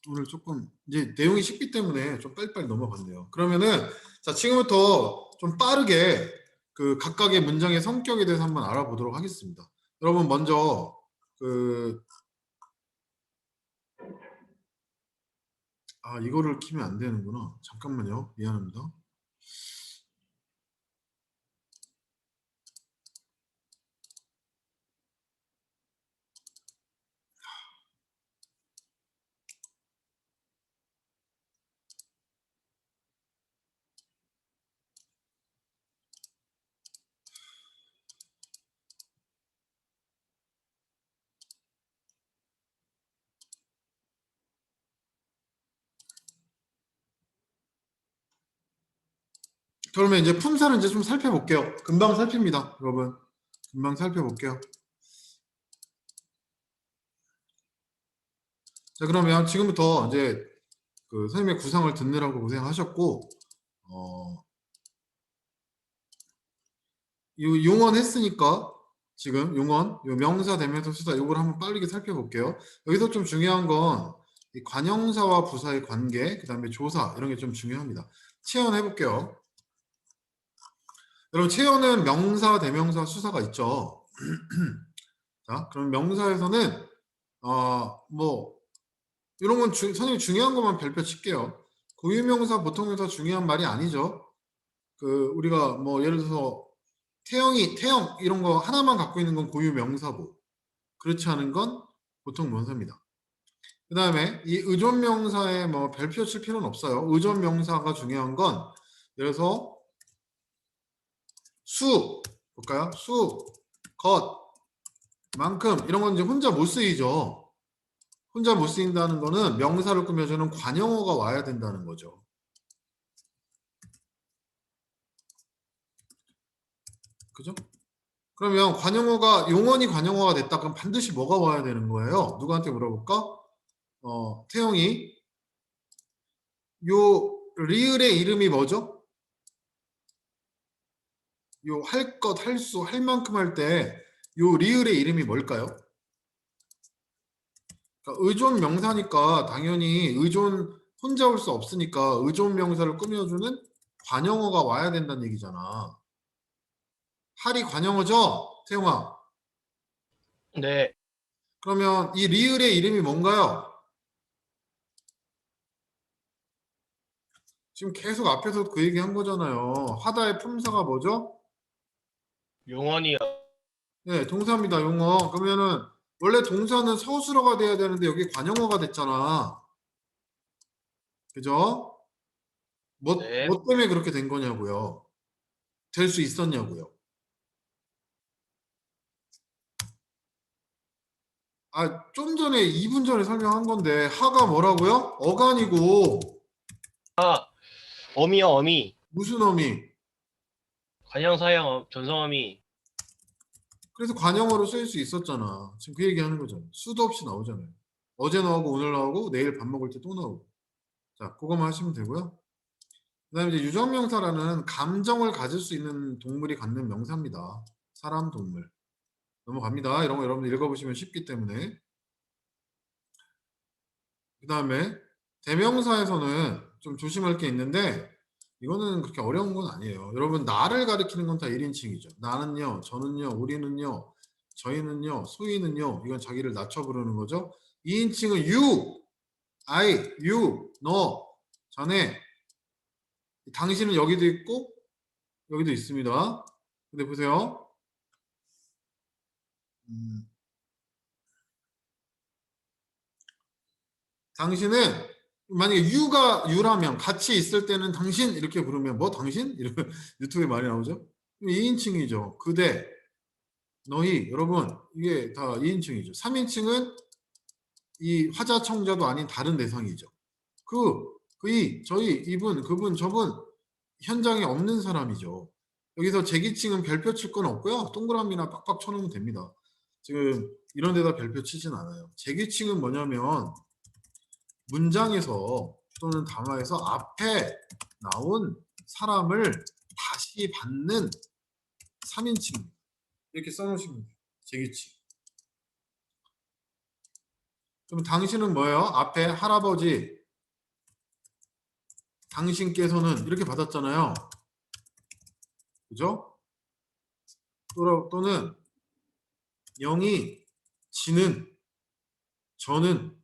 오늘 조금 이제 내용이 쉽기 때문에 좀 빨리빨리 넘어갔네요. 그러면은 자, 지금부터 좀 빠르게 각각의 문장의 성격에 대해서 한번 알아보도록 하겠습니다. 여러분 먼저 이거를 키면 안 되는구나. 잠깐만요. 미안합니다. 그러면 이제 품사를 이제 좀 살펴볼게요. 금방 살핍니다, 여러분. 금방 살펴볼게요. 자, 그러면 지금부터 이제 그 선생님의 구상을 듣느라고 고생하셨고, 이 용언 했으니까 지금 용언, 요 명사, 대명사, 수사 요걸 한번 빠르게 살펴볼게요. 여기서 좀 중요한 건 이 관형사와 부사의 관계, 그 다음에 조사 이런 게 좀 중요합니다. 체언 해볼게요. 여러분 체언은 명사, 대명사, 수사가 있죠. 자, 그럼 명사에서는 뭐 이런 건 선생님 중요한 것만 별표 칠게요. 고유명사, 보통명사 중요한 말이 아니죠. 그 우리가 뭐 예를 들어서 태영 이런 거 하나만 갖고 있는 건 고유명사고 그렇지 않은 건 보통명사입니다. 그 다음에 이 의존명사에 뭐 별표 칠 필요는 없어요. 의존명사가 중요한 건 예를 들어서 수 볼까요? 수, 것, 만큼 이런 건 이제 혼자 못 쓰이죠. 혼자 못 쓰인다는 거는 명사를 꾸며주는 관형어가 와야 된다는 거죠. 그죠? 그러면 관형어가 용언이 관형어가 됐다 그럼 반드시 뭐가 와야 되는 거예요? 누구한테 물어볼까? 태영이 요 리을의 이름이 뭐죠? 요 할 것, 할 수, 할 만큼 할 때 요 리을의 이름이 뭘까요? 그러니까 의존 명사니까 당연히 의존 혼자 올 수 없으니까 의존 명사를 꾸며주는 관형어가 와야 된다는 얘기잖아. 할이 관형어죠? 태용아. 네. 그러면 이 리을의 이름이 뭔가요? 지금 계속 앞에서 그 얘기 한 거잖아요. 하다의 품사가 뭐죠? 용언이요. 네, 동사입니다. 용어. 그러면은 원래 동사는 서술어가 돼야 되는데 여기 관형어가 됐잖아. 그죠? 네. 뭐 때문에 그렇게 된 거냐고요? 될 수 있었냐고요? 좀 전에 2분 전에 설명한 건데 하가 뭐라고요? 어간이고 어미요, 어미. 무슨 어미? 관형, 사형, 전성어미. 그래서 관형어로 쓰일 수 있었잖아. 지금 그 얘기하는 거잖아. 수도 없이 나오잖아요. 어제 나오고 오늘 나오고 내일 밥 먹을 때 또 나오고. 자, 그거만 하시면 되고요. 그다음에 이제 유전명사라는 감정을 가질 수 있는 동물이 갖는 명사입니다. 사람, 동물. 넘어갑니다. 이런 거 여러분들 읽어보시면 쉽기 때문에. 그다음에 대명사에서는 좀 조심할 게 있는데 이거는 그렇게 어려운 건 아니에요. 여러분 나를 가리키는 건 다 1인칭이죠. 나는요, 저는요, 우리는요, 저희는요, 소희는요. 이건 자기를 낮춰 부르는 거죠. 2인칭은 you, I, you, 너, 자네. 당신은 여기도 있고 여기도 있습니다. 근데 보세요. 당신은 만약에 유라면 같이 있을 때는 당신 이렇게 부르면 뭐 당신? 이러면 유튜브에 많이 나오죠. 2인칭이죠. 그대, 너희, 여러분 이게 다 2인칭이죠. 3인칭은 이 화자청자도 아닌 다른 대상이죠. 그이, 저희, 이분, 그분, 저분 현장에 없는 사람이죠. 여기서 제기칭은 별표 칠 건 없고요. 동그라미나 빡빡 쳐놓으면 됩니다. 지금 이런 데다 별표 치진 않아요. 제기칭은 뭐냐면 문장에서 또는 단어에서 앞에 나온 사람을 다시 받는 3인칭 이렇게 써놓으시면 돼요. 제기칭. 그럼 당신은 뭐예요? 앞에 할아버지 당신께서는 이렇게 받았잖아요. 그죠? 또는 영이, 지는, 저는,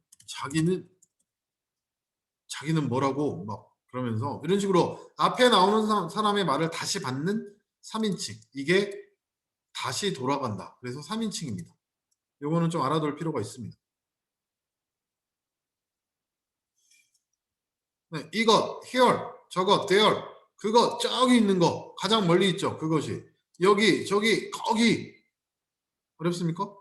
자기는 뭐라고 막 그러면서 이런 식으로 앞에 나오는 사람의 말을 다시 받는 3인칭. 이게 다시 돌아간다. 그래서 3인칭입니다. 요거는 좀 알아둘 필요가 있습니다. 네, 이것, here, 저것, there, 그것, 저기 있는 거, 가장 멀리 있죠. 그것이. 여기, 저기, 거기. 어렵습니까?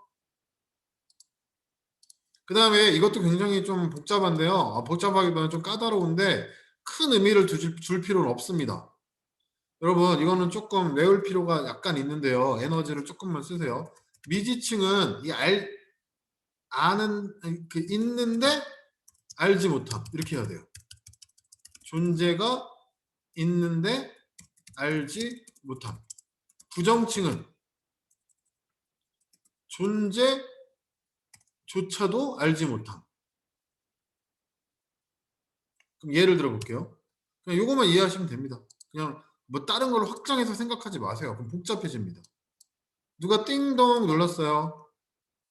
그 다음에 이것도 굉장히 좀 복잡한데요. 복잡하기보다는 좀 까다로운데 큰 의미를 줄 필요는 없습니다. 여러분 이거는 조금 외울 필요가 약간 있는데요. 에너지를 조금만 쓰세요. 미지층은 이 아는 그 있는데 알지 못함. 이렇게 해야 돼요. 존재가 있는데 알지 못함. 부정칭은 존재조차도 알지 못함. 그럼 예를 들어 볼게요. 그냥 요거만 이해하시면 됩니다. 그냥 뭐 다른 걸 확장해서 생각하지 마세요. 그럼 복잡해집니다. 누가 띵동 눌렀어요.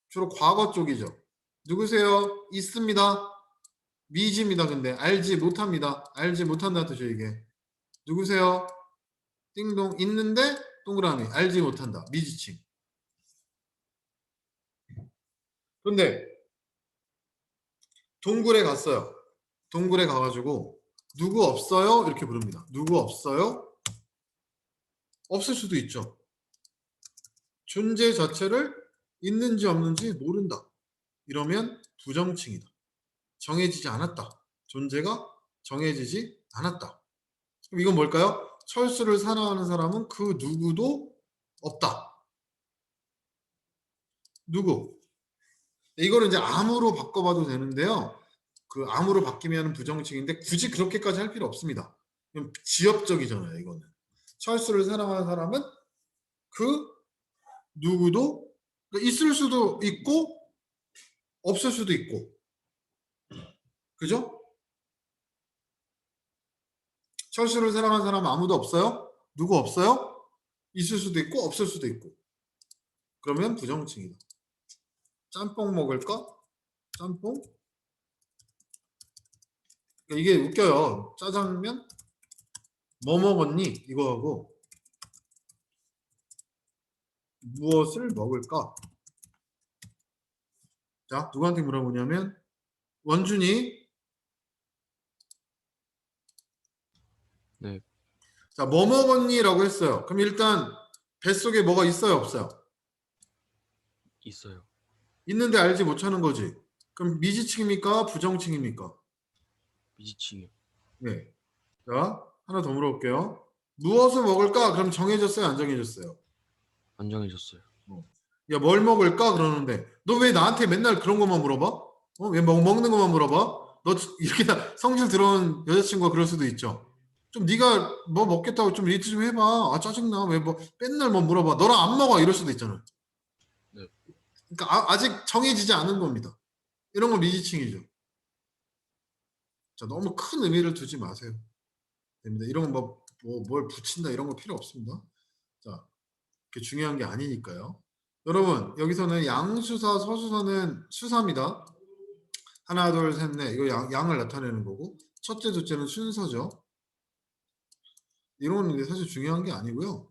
주로 과거 쪽이죠. 누구세요? 있습니다. 미지입니다. 근데 알지 못합니다. 알지 못한다는 뜻이에요. 이게. 누구세요? 띵동 있는데 동그라미 알지 못한다. 미지칭. 그런데 동굴에 갔어요. 동굴에 가가지고 누구 없어요? 이렇게 부릅니다. 누구 없어요? 없을 수도 있죠. 존재 자체를 있는지 없는지 모른다. 이러면 부정칭이다. 정해지지 않았다. 존재가 정해지지 않았다. 그럼 이건 뭘까요? 철수를 사랑하는 사람은 그 누구도 없다. 누구? 이거는 이제 암으로 바꿔봐도 되는데요. 그 암으로 바뀌면 부정칭인데 굳이 그렇게까지 할 필요 없습니다. 그냥 지엽적이잖아요. 이거는. 철수를 사랑하는 사람은 그 누구도 그러니까 있을 수도 있고 없을 수도 있고. 그죠? 철수를 사랑하는 사람은 아무도 없어요? 누구 없어요? 있을 수도 있고 없을 수도 있고. 그러면 부정칭이다. 짬뽕 먹을까? 짬뽕? 그러니까 이게 웃겨요. 짜장면? 뭐 먹었니? 이거하고 무엇을 먹을까? 자, 누구한테 물어보냐면 원준이. 네. 자, 뭐 먹었니? 라고 했어요. 그럼 일단 뱃속에 뭐가 있어요? 없어요? 있어요. 있는데 알지 못하는 거지. 그럼 미지칭입니까? 부정칭입니까? 미지칭이요. 네. 자, 하나 더 물어볼게요. 무엇을 먹을까? 그럼 정해졌어요? 안 정해졌어요? 안 정해졌어요. 야, 뭘 먹을까? 그러는데 너 왜 나한테 맨날 그런 것만 물어봐? 왜 먹는 것만 물어봐? 너 이렇게 다 성질 들어온 여자친구가 그럴 수도 있죠. 좀 네가 뭐 먹겠다고 좀 리트 좀 해봐. 아, 짜증나. 왜 뭐 맨날 뭐 물어봐. 너랑 안 먹어. 이럴 수도 있잖아요. 네. 그러니까 아직 정해지지 않은 겁니다. 이런 거 미지칭이죠. 자, 너무 큰 의미를 두지 마세요. 됩니다. 이런 거 뭘 붙인다 이런 거 필요 없습니다. 자, 그게 중요한 게 아니니까요. 여러분, 여기서는 양수사, 서수사는 수사입니다. 하나, 둘, 셋, 넷. 이거 양을 나타내는 거고, 첫째, 둘째는 순서죠. 이런 게 사실 중요한 게 아니고요.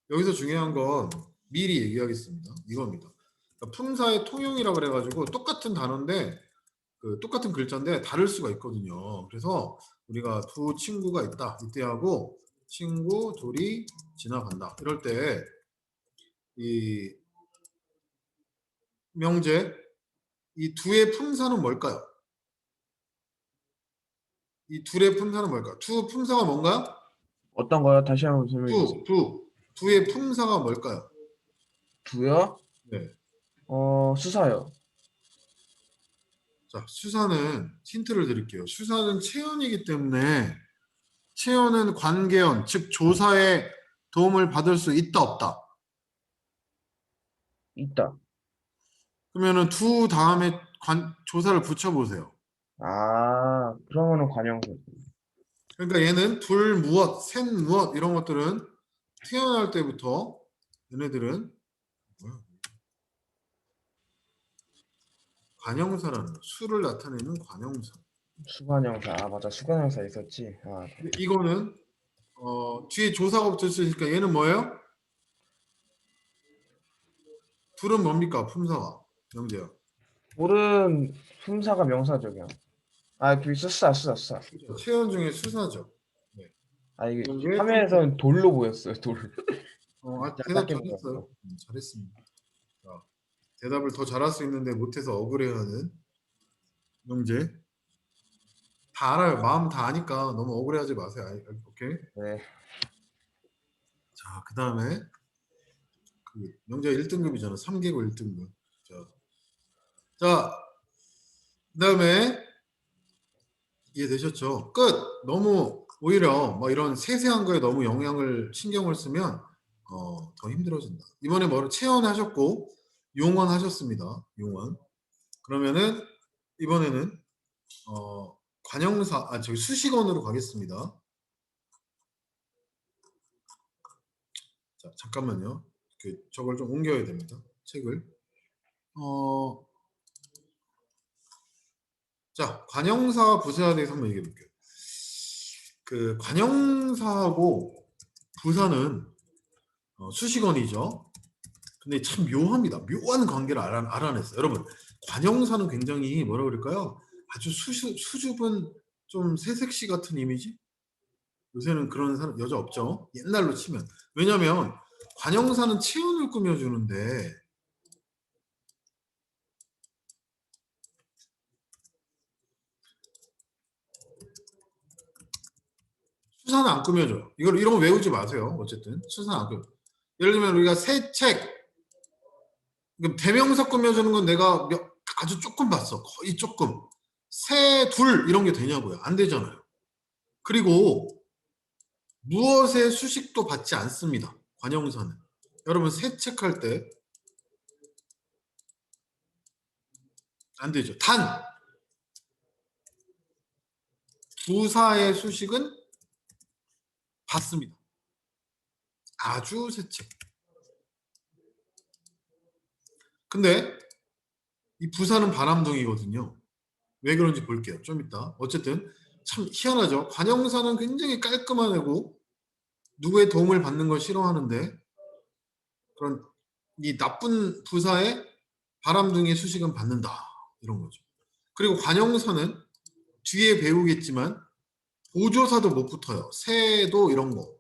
여기서 중요한 건 미리 얘기하겠습니다. 이겁니다. 그러니까 품사의 통용이라고 그래가지고 똑같은 단어인데 그 똑같은 글자인데 다를 수가 있거든요. 그래서 우리가 두 친구가 있다. 이때하고 친구 둘이 지나간다. 이럴 때 이 명제 이 두의 품사는 뭘까요? 이 둘의 품사는 뭘까요? 두 품사가 뭔가요? 어떤 거요? 다시 한번 설명해 주세요. 두의 품사가 뭘까요? 두요? 네. 수사요. 자, 수사는 힌트를 드릴게요. 수사는 체언이기 때문에 체언은 관계언, 즉 조사에 도움을 받을 수 있다 없다. 있다. 그러면은 두 다음에 조사를 붙여보세요. 아, 그러면은 관형사. 그러니까 얘는 둘 무엇, 셋 무엇 이런 것들은 태어날 때부터 얘네들은 관형사라는 수를 나타내는 관형사. 수관형사. 아, 맞아. 수관형사 있었지. 아, 네. 이거는 뒤에 조사가 붙을 수 있으니까 얘는 뭐예요? 둘은 뭡니까? 품사가. 명제요. 둘은 품사가 명사적이야. 아, 그 수사. 체언 중에 수사죠. 아, 이게 이게 화면에서는 돌로 보였어요. 돌. 대답 작게 잘했어요. 잘했습니다. 자, 대답을 더 잘할 수 있는데 못해서 억울해하는 명제. 다 알아요. 마음 다 아니까 너무 억울해하지 마세요. 오케이. 네. 자, 그 다음에 그 명제 1등급이잖아. 3개국 1등급. 자, 그다음에 이해되셨죠? 끝. 너무 오히려 뭐 이런 세세한 거에 너무 신경을 쓰면 더 힘들어진다. 이번에 뭐를 체언하셨고 용언 하셨습니다. 용언. 그러면은 이번에는 관형사 저기 수식언으로 가겠습니다. 자, 잠깐만요. 저걸 좀 옮겨야 됩니다. 책을. 자, 관형사 부사에 대해서 한번 얘기해 볼게요. 그 관형사하고 부사는 수식언이죠. 근데 참 묘합니다. 묘한 관계를 알아냈어요. 여러분, 관형사는 굉장히 뭐라 그럴까요? 아주 수줍은 좀 새색시 같은 이미지? 요새는 그런 사람 여자 없죠. 옛날로 치면. 왜냐면 관형사는 체온을 꾸며주는데 수사는 안 꾸며줘요. 이런 거 외우지 마세요. 어쨌든 수사는 안 꾸며. 예를 들면 우리가 새 책, 대명사 꾸며주는 건 내가 아주 조금 봤어. 거의 조금. 새, 둘 이런 게 되냐고요. 안 되잖아요. 그리고 무엇의 수식도 받지 않습니다. 관형사는. 여러분 새 책 할 때 안 되죠. 단 부사의 수식은 받습니다. 아주 새 책. 근데 이 부사는 바람둥이거든요. 왜 그런지 볼게요. 좀 이따. 어쨌든 참 희한하죠. 관형사는 굉장히 깔끔한 애고 누구의 도움을 받는 걸 싫어하는데 그런 이 나쁜 부사의 바람둥이 수식은 받는다. 이런 거죠. 그리고 관형사는 뒤에 배우겠지만 보조사도 못 붙어요. 새도 이런 거.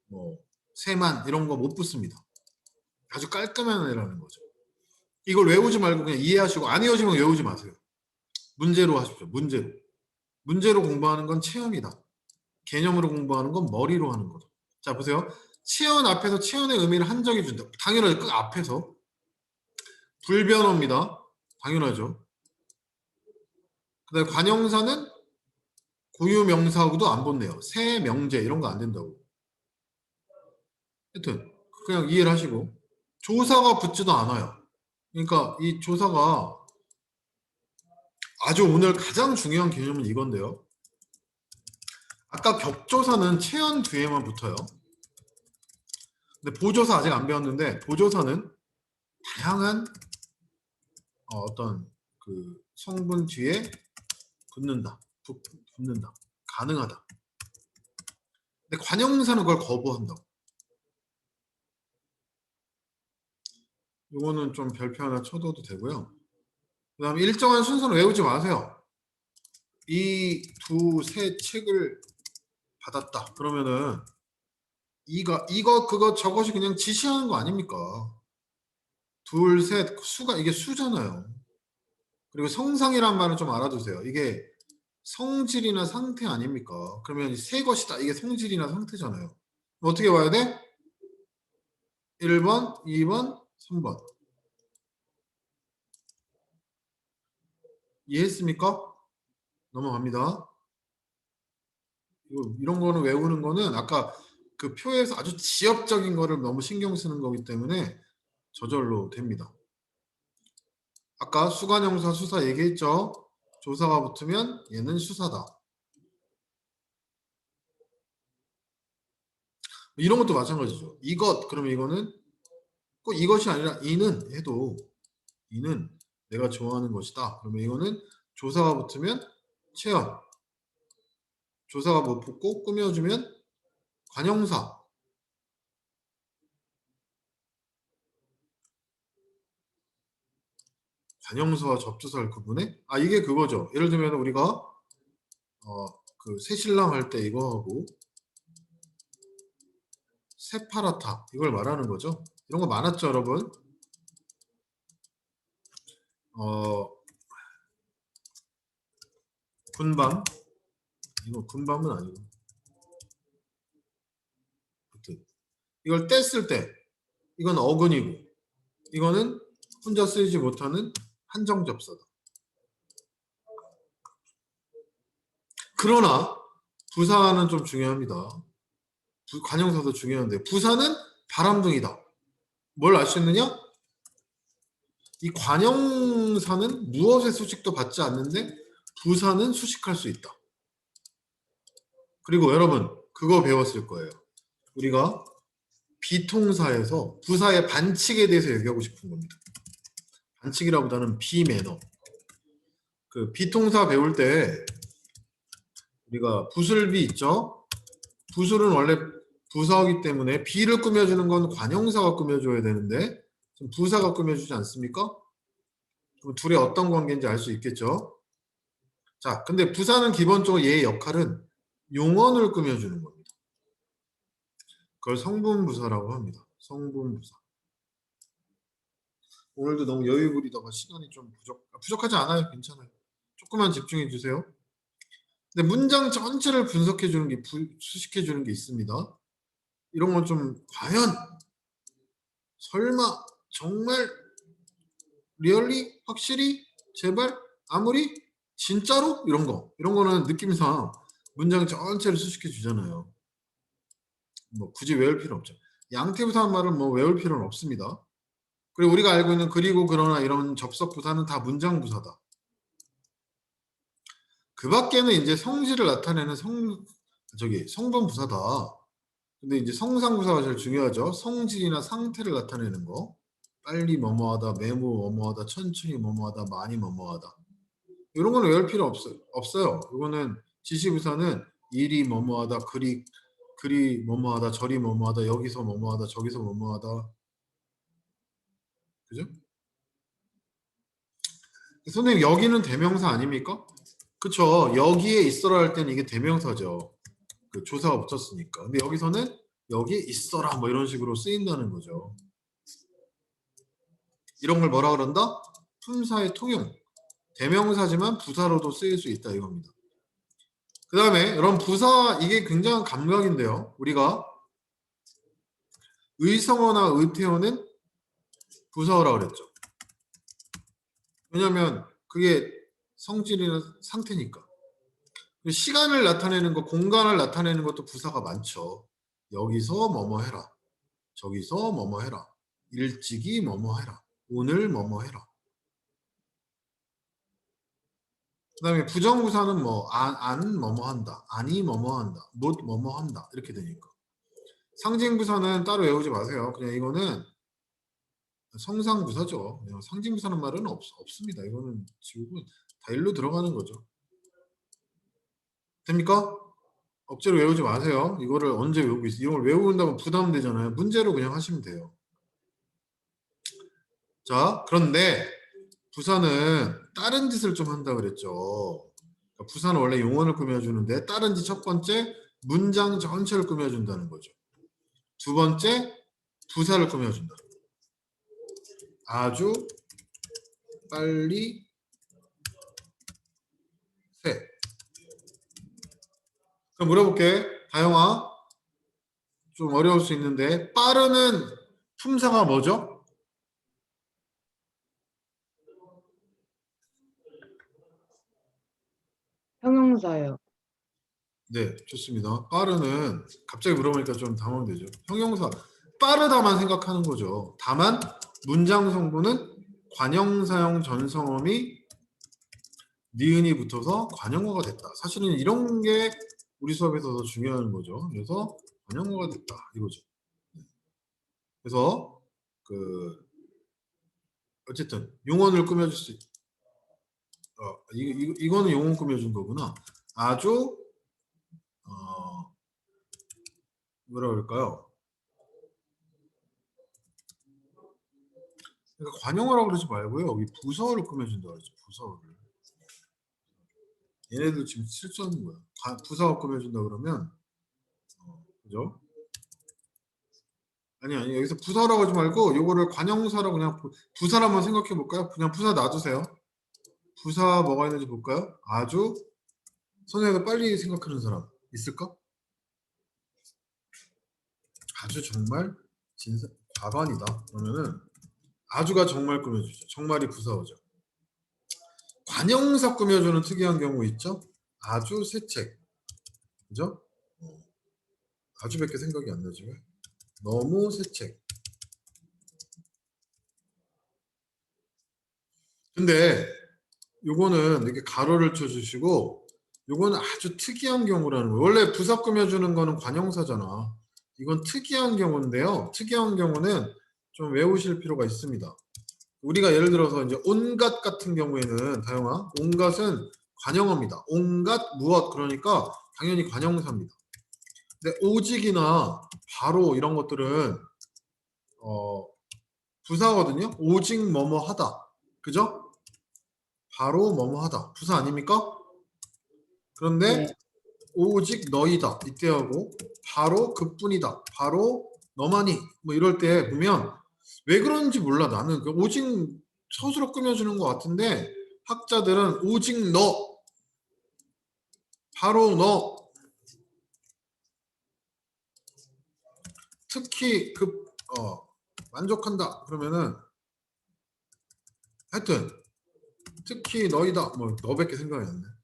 뭐 새만 이런 거 못 붙습니다. 아주 깔끔한 애라는 거죠. 이걸 외우지 말고 그냥 이해하시고 안 외워지면 외우지 마세요. 문제로 하십시오. 문제로 공부하는 건 체험이다. 개념으로 공부하는 건 머리로 하는 거죠. 자 보세요. 체험 앞에서 체험의 의미를 한정해 준다. 당연하죠. 그 앞에서 불변어입니다. 당연하죠. 그다음에 관형사는 고유명사하고도 안 붙네요. 새, 명제 이런 거 안 된다고. 하여튼 그냥 이해를 하시고 조사가 붙지도 않아요. 그러니까 이 조사가 아주 오늘 가장 중요한 개념은 이건데요. 아까 격조사는 체언 뒤에만 붙어요. 근데 보조사 아직 안 배웠는데 보조사는 다양한 어떤 그 성분 뒤에 붙는다. 가능하다. 근데 관형사는 그걸 거부한다고. 이거는 좀 별표 하나 쳐둬도 되고요. 그 다음에 일정한 순서는 외우지 마세요. 이 세 책을 받았다. 그러면은 그거 저것이 그냥 지시하는 거 아닙니까? 둘, 셋, 수가 이게 수잖아요. 그리고 성상이란 말은 좀 알아두세요. 이게 성질이나 상태 아닙니까? 그러면 세 것이다. 이게 성질이나 상태잖아요. 어떻게 와야 돼? 1번, 2번, 3번. 이해했습니까? 넘어갑니다. 이런 거는 외우는 거는 아까 그 표에서 아주 지엽적인 거를 너무 신경 쓰는 거기 때문에 저절로 됩니다. 아까 수관형사 수사 얘기했죠? 조사가 붙으면 얘는 수사다. 이런 것도 마찬가지죠. 그러면 이거는 꼭 이것이 아니라 이는 해도 이는 내가 좋아하는 것이다. 그러면 이거는 조사가 붙으면 체험. 조사가 못 붙고 꾸며주면 관형사. 관형사와 접두사를 구분해? 이게 그거죠. 예를 들면 우리가 그 새신랑 할 때 이거 하고 세파라타 이걸 말하는 거죠. 이런 거 많았죠, 여러분. 군밤 이거 군밤은 아니고 이걸 뗐을 때 이건 어근이고 이거는 혼자 쓰지 못하는 한정접사다. 그러나 부사는 좀 중요합니다. 관형사도 중요한데 부사는 바람둥이다. 뭘 알 수 있느냐? 이 관형사는 무엇의 수식도 받지 않는데 부사는 수식할 수 있다. 그리고 여러분 그거 배웠을 거예요. 우리가 비통사에서 부사의 반칙에 대해서 얘기하고 싶은 겁니다. 반칙이라보다는 비매너. 그 비통사 배울 때 우리가 부술비 있죠? 부술은 원래 부사이기 때문에 비를 꾸며주는 건 관형사가 꾸며줘야 되는데 지금 부사가 꾸며주지 않습니까? 그럼 둘이 어떤 관계인지 알 수 있겠죠? 자, 근데 부사는 기본적으로 얘의 역할은 용언을 꾸며주는 겁니다. 그걸 성분부사라고 합니다. 성분부사. 오늘도 너무 여유 부리다가 시간이 좀 부족하지 않아요. 괜찮아요. 조금만 집중해 주세요. 근데 문장 전체를 분석해 주는 게 수식해 주는 게 있습니다. 이런 건 좀 과연 설마 정말 리얼리 확실히 제발 아무리 진짜로 이런 거는 느낌상 문장 전체를 수식해 주잖아요. 뭐 굳이 외울 필요 없죠. 양태부사 말은 뭐 외울 필요는 없습니다. 그리고 우리가 알고 있는 그리고 그러나 이런 접속부사는 다 문장부사다. 그 밖에는 이제 성질을 나타내는 성분부사다. 근데 이제 성상부사가 제일 중요하죠. 성질이나 상태를 나타내는 거. 빨리 뭐뭐하다, 매우 뭐뭐하다, 천천히 뭐뭐하다, 많이 뭐뭐하다. 이런 거는 외울 필요 없어요. 이거는 지시부사는 일이 뭐뭐하다, 그리 뭐뭐하다, 저리 뭐뭐하다, 여기서 뭐뭐하다, 저기서 뭐뭐하다. 그죠? 선생님 여기는 대명사 아닙니까? 그쵸. 여기에 있어라 할 때는 이게 대명사죠. 그 조사가 붙었으니까. 근데 여기서는 여기에 있어라 뭐 이런 식으로 쓰인다는 거죠. 이런 걸 뭐라 그런다? 품사의 통용. 대명사지만 부사로도 쓰일 수 있다 이겁니다. 그 다음에 이런 부사 이게 굉장한 감각인데요. 우리가 의성어나 의태어는 부사어라고 그랬죠. 왜냐하면 그게 성질이나 상태니까. 시간을 나타내는 거, 공간을 나타내는 것도 부사가 많죠. 여기서 뭐뭐 해라. 저기서 뭐뭐 해라. 일찍이 뭐뭐 해라. 오늘 뭐뭐 해라. 그 다음에 부정부사는 뭐 안 뭐뭐 한다. 아니 뭐뭐 한다. 못 뭐뭐 한다. 이렇게 되니까. 상징부사는 따로 외우지 마세요. 그냥 이거는 성상부사죠. 그냥 상징부사는 말은 없습니다. 이거는 지우고 다 일로 들어가는 거죠. 됩니까? 억지로 외우지 마세요. 이거를 언제 외우고 있어요? 이걸 외운다면 부담되잖아요. 문제로 그냥 하시면 돼요. 자, 그런데 부사는 다른 짓을 좀 한다 그랬죠. 그러니까 부사는 원래 용언을 꾸며주는데 다른 짓 첫 번째 문장 전체를 꾸며준다는 거죠. 두 번째 부사를 꾸며준다. 아주 빨리 새. 그럼 물어볼게. 다영아. 좀 어려울 수 있는데 빠르는 품사가 뭐죠? 형용사요. 네, 좋습니다. 빠르는 갑자기 물어보니까 좀 당황되죠. 형용사 빠르다만 생각하는 거죠. 다만 문장 성분은 관형사형 전성어미 니은이 붙어서 관형어가 됐다. 사실은 이런 게 우리 수업에서 더 중요한 거죠. 그래서 관형어가 됐다 이거죠. 그래서 그 어쨌든 용언을 꾸며줄 수 이거는 용언 꾸며준 거구나. 아주 뭐라 그럴까요? 그러니까 관형어라고 그러지 말고요. 여기 부서어를 꾸며준다 그러죠. 부서어를. 얘네들 지금 실수하는 거야. 부서어 꾸며준다 그러면 그죠? 아니 여기서 부서라고 하지 말고 요거를 관형사라고 그냥 부사를 한번 생각해 볼까요? 그냥 부사 놔두세요. 부사 뭐가 있는지 볼까요? 아주 선생님보다 빨리 생각하는 사람 있을까? 아주 정말 과반이다. 그러면은 아주가 정말 꾸며주죠. 정말이 부사어죠. 관형사 꾸며주는 특이한 경우 있죠? 아주 새 책. 그죠? 아주밖에 생각이 안 나지 왜? 너무 새 책. 근데 요거는 이렇게 가로를 쳐주시고 요거는 아주 특이한 경우라는 거예요. 원래 부사 꾸며주는 거는 관형사잖아. 이건 특이한 경우인데요. 특이한 경우는 좀 외우실 필요가 있습니다. 우리가 예를 들어서 이제 온갖 같은 경우에는 다영아, 온갖은 관형어입니다. 온갖 무엇 그러니까 당연히 관형사입니다. 근데 오직이나 바로 이런 것들은 부사거든요. 오직 뭐뭐 하다. 그죠? 바로 뭐뭐 하다. 부사 아닙니까? 그런데 네. 오직 너희다. 이때 하고 바로 그뿐이다. 바로 너만이 뭐 이럴 때 보면 왜 그런지 몰라. 나는 그 오직 서술어 꾸며주는 것 같은데 학자들은 오직 너 바로 너 특히 만족한다 그러면은 하여튼 특히 너희다 뭐 너밖에 생각이 안 나.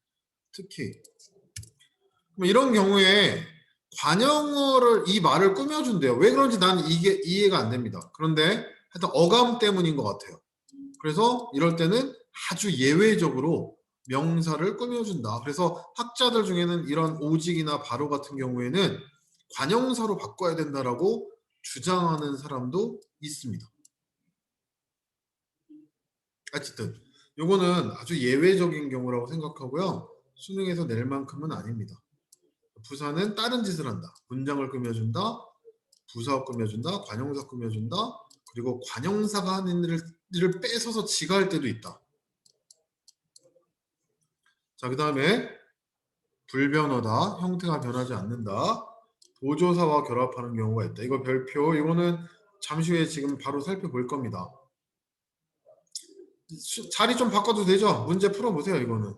특히 이런 경우에 관형어를 이 말을 꾸며준대요. 왜 그런지 나는 이게 이해가 안 됩니다. 그런데 하여튼 어감 때문인 것 같아요. 그래서 이럴 때는 아주 예외적으로 명사를 꾸며준다. 그래서 학자들 중에는 이런 오직이나 바로 같은 경우에는 관형사로 바꿔야 된다라고 주장하는 사람도 있습니다. 어쨌든 요거는 아주 예외적인 경우라고 생각하고요. 수능에서 낼 만큼은 아닙니다. 부사는 다른 짓을 한다. 문장을 꾸며준다. 부사 꾸며준다. 관형사 꾸며준다. 그리고 관형사가 하는 일을 뺏어서 지가 할 때도 있다. 자, 그 다음에 불변어다. 형태가 변하지 않는다. 보조사와 결합하는 경우가 있다. 이거 별표. 이거는 잠시 후에 지금 바로 살펴볼 겁니다. 자리 좀 바꿔도 되죠? 문제 풀어보세요. 이거는.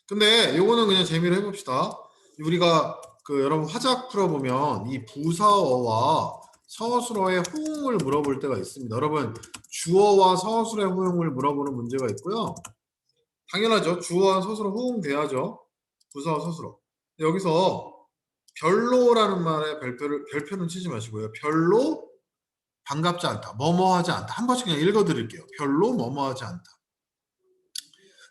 근데 이거는 그냥 재미로 해봅시다. 우리가 여러분 화작 풀어보면 이 부사어와 서술어의 호응을 물어볼 때가 있습니다. 여러분 주어와 서술의 호응을 물어보는 문제가 있고요. 당연하죠. 주어와 서술어 호응돼야죠. 부사어 서술어. 여기서 별로라는 말에 별표는 치지 마시고요. 별로 반갑지 않다. 뭐뭐하지 않다. 한 번씩 그냥 읽어드릴게요. 별로 뭐뭐하지 않다.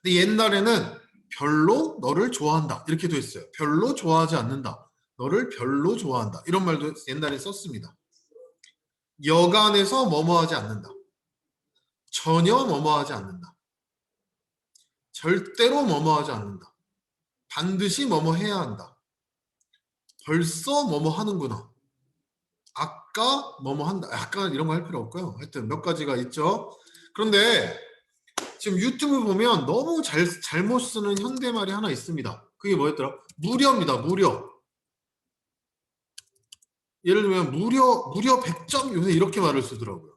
근데 옛날에는 별로 너를 좋아한다. 이렇게도 했어요. 별로 좋아하지 않는다. 너를 별로 좋아한다. 이런 말도 옛날에 썼습니다. 여간에서 뭐뭐하지 않는다. 전혀 뭐뭐하지 않는다. 절대로 뭐뭐하지 않는다. 반드시 뭐뭐해야 한다. 벌써 뭐뭐하는구나. 아까 뭐뭐한다. 약간 이런 거 할 필요 없고요. 하여튼 몇 가지가 있죠. 그런데 지금 유튜브 보면 너무 잘못 쓰는 현대말이 하나 있습니다. 그게 뭐였더라? 무료입니다. 무료. 예를 들면 무려 100점 요새 이렇게 말을 쓰더라고요.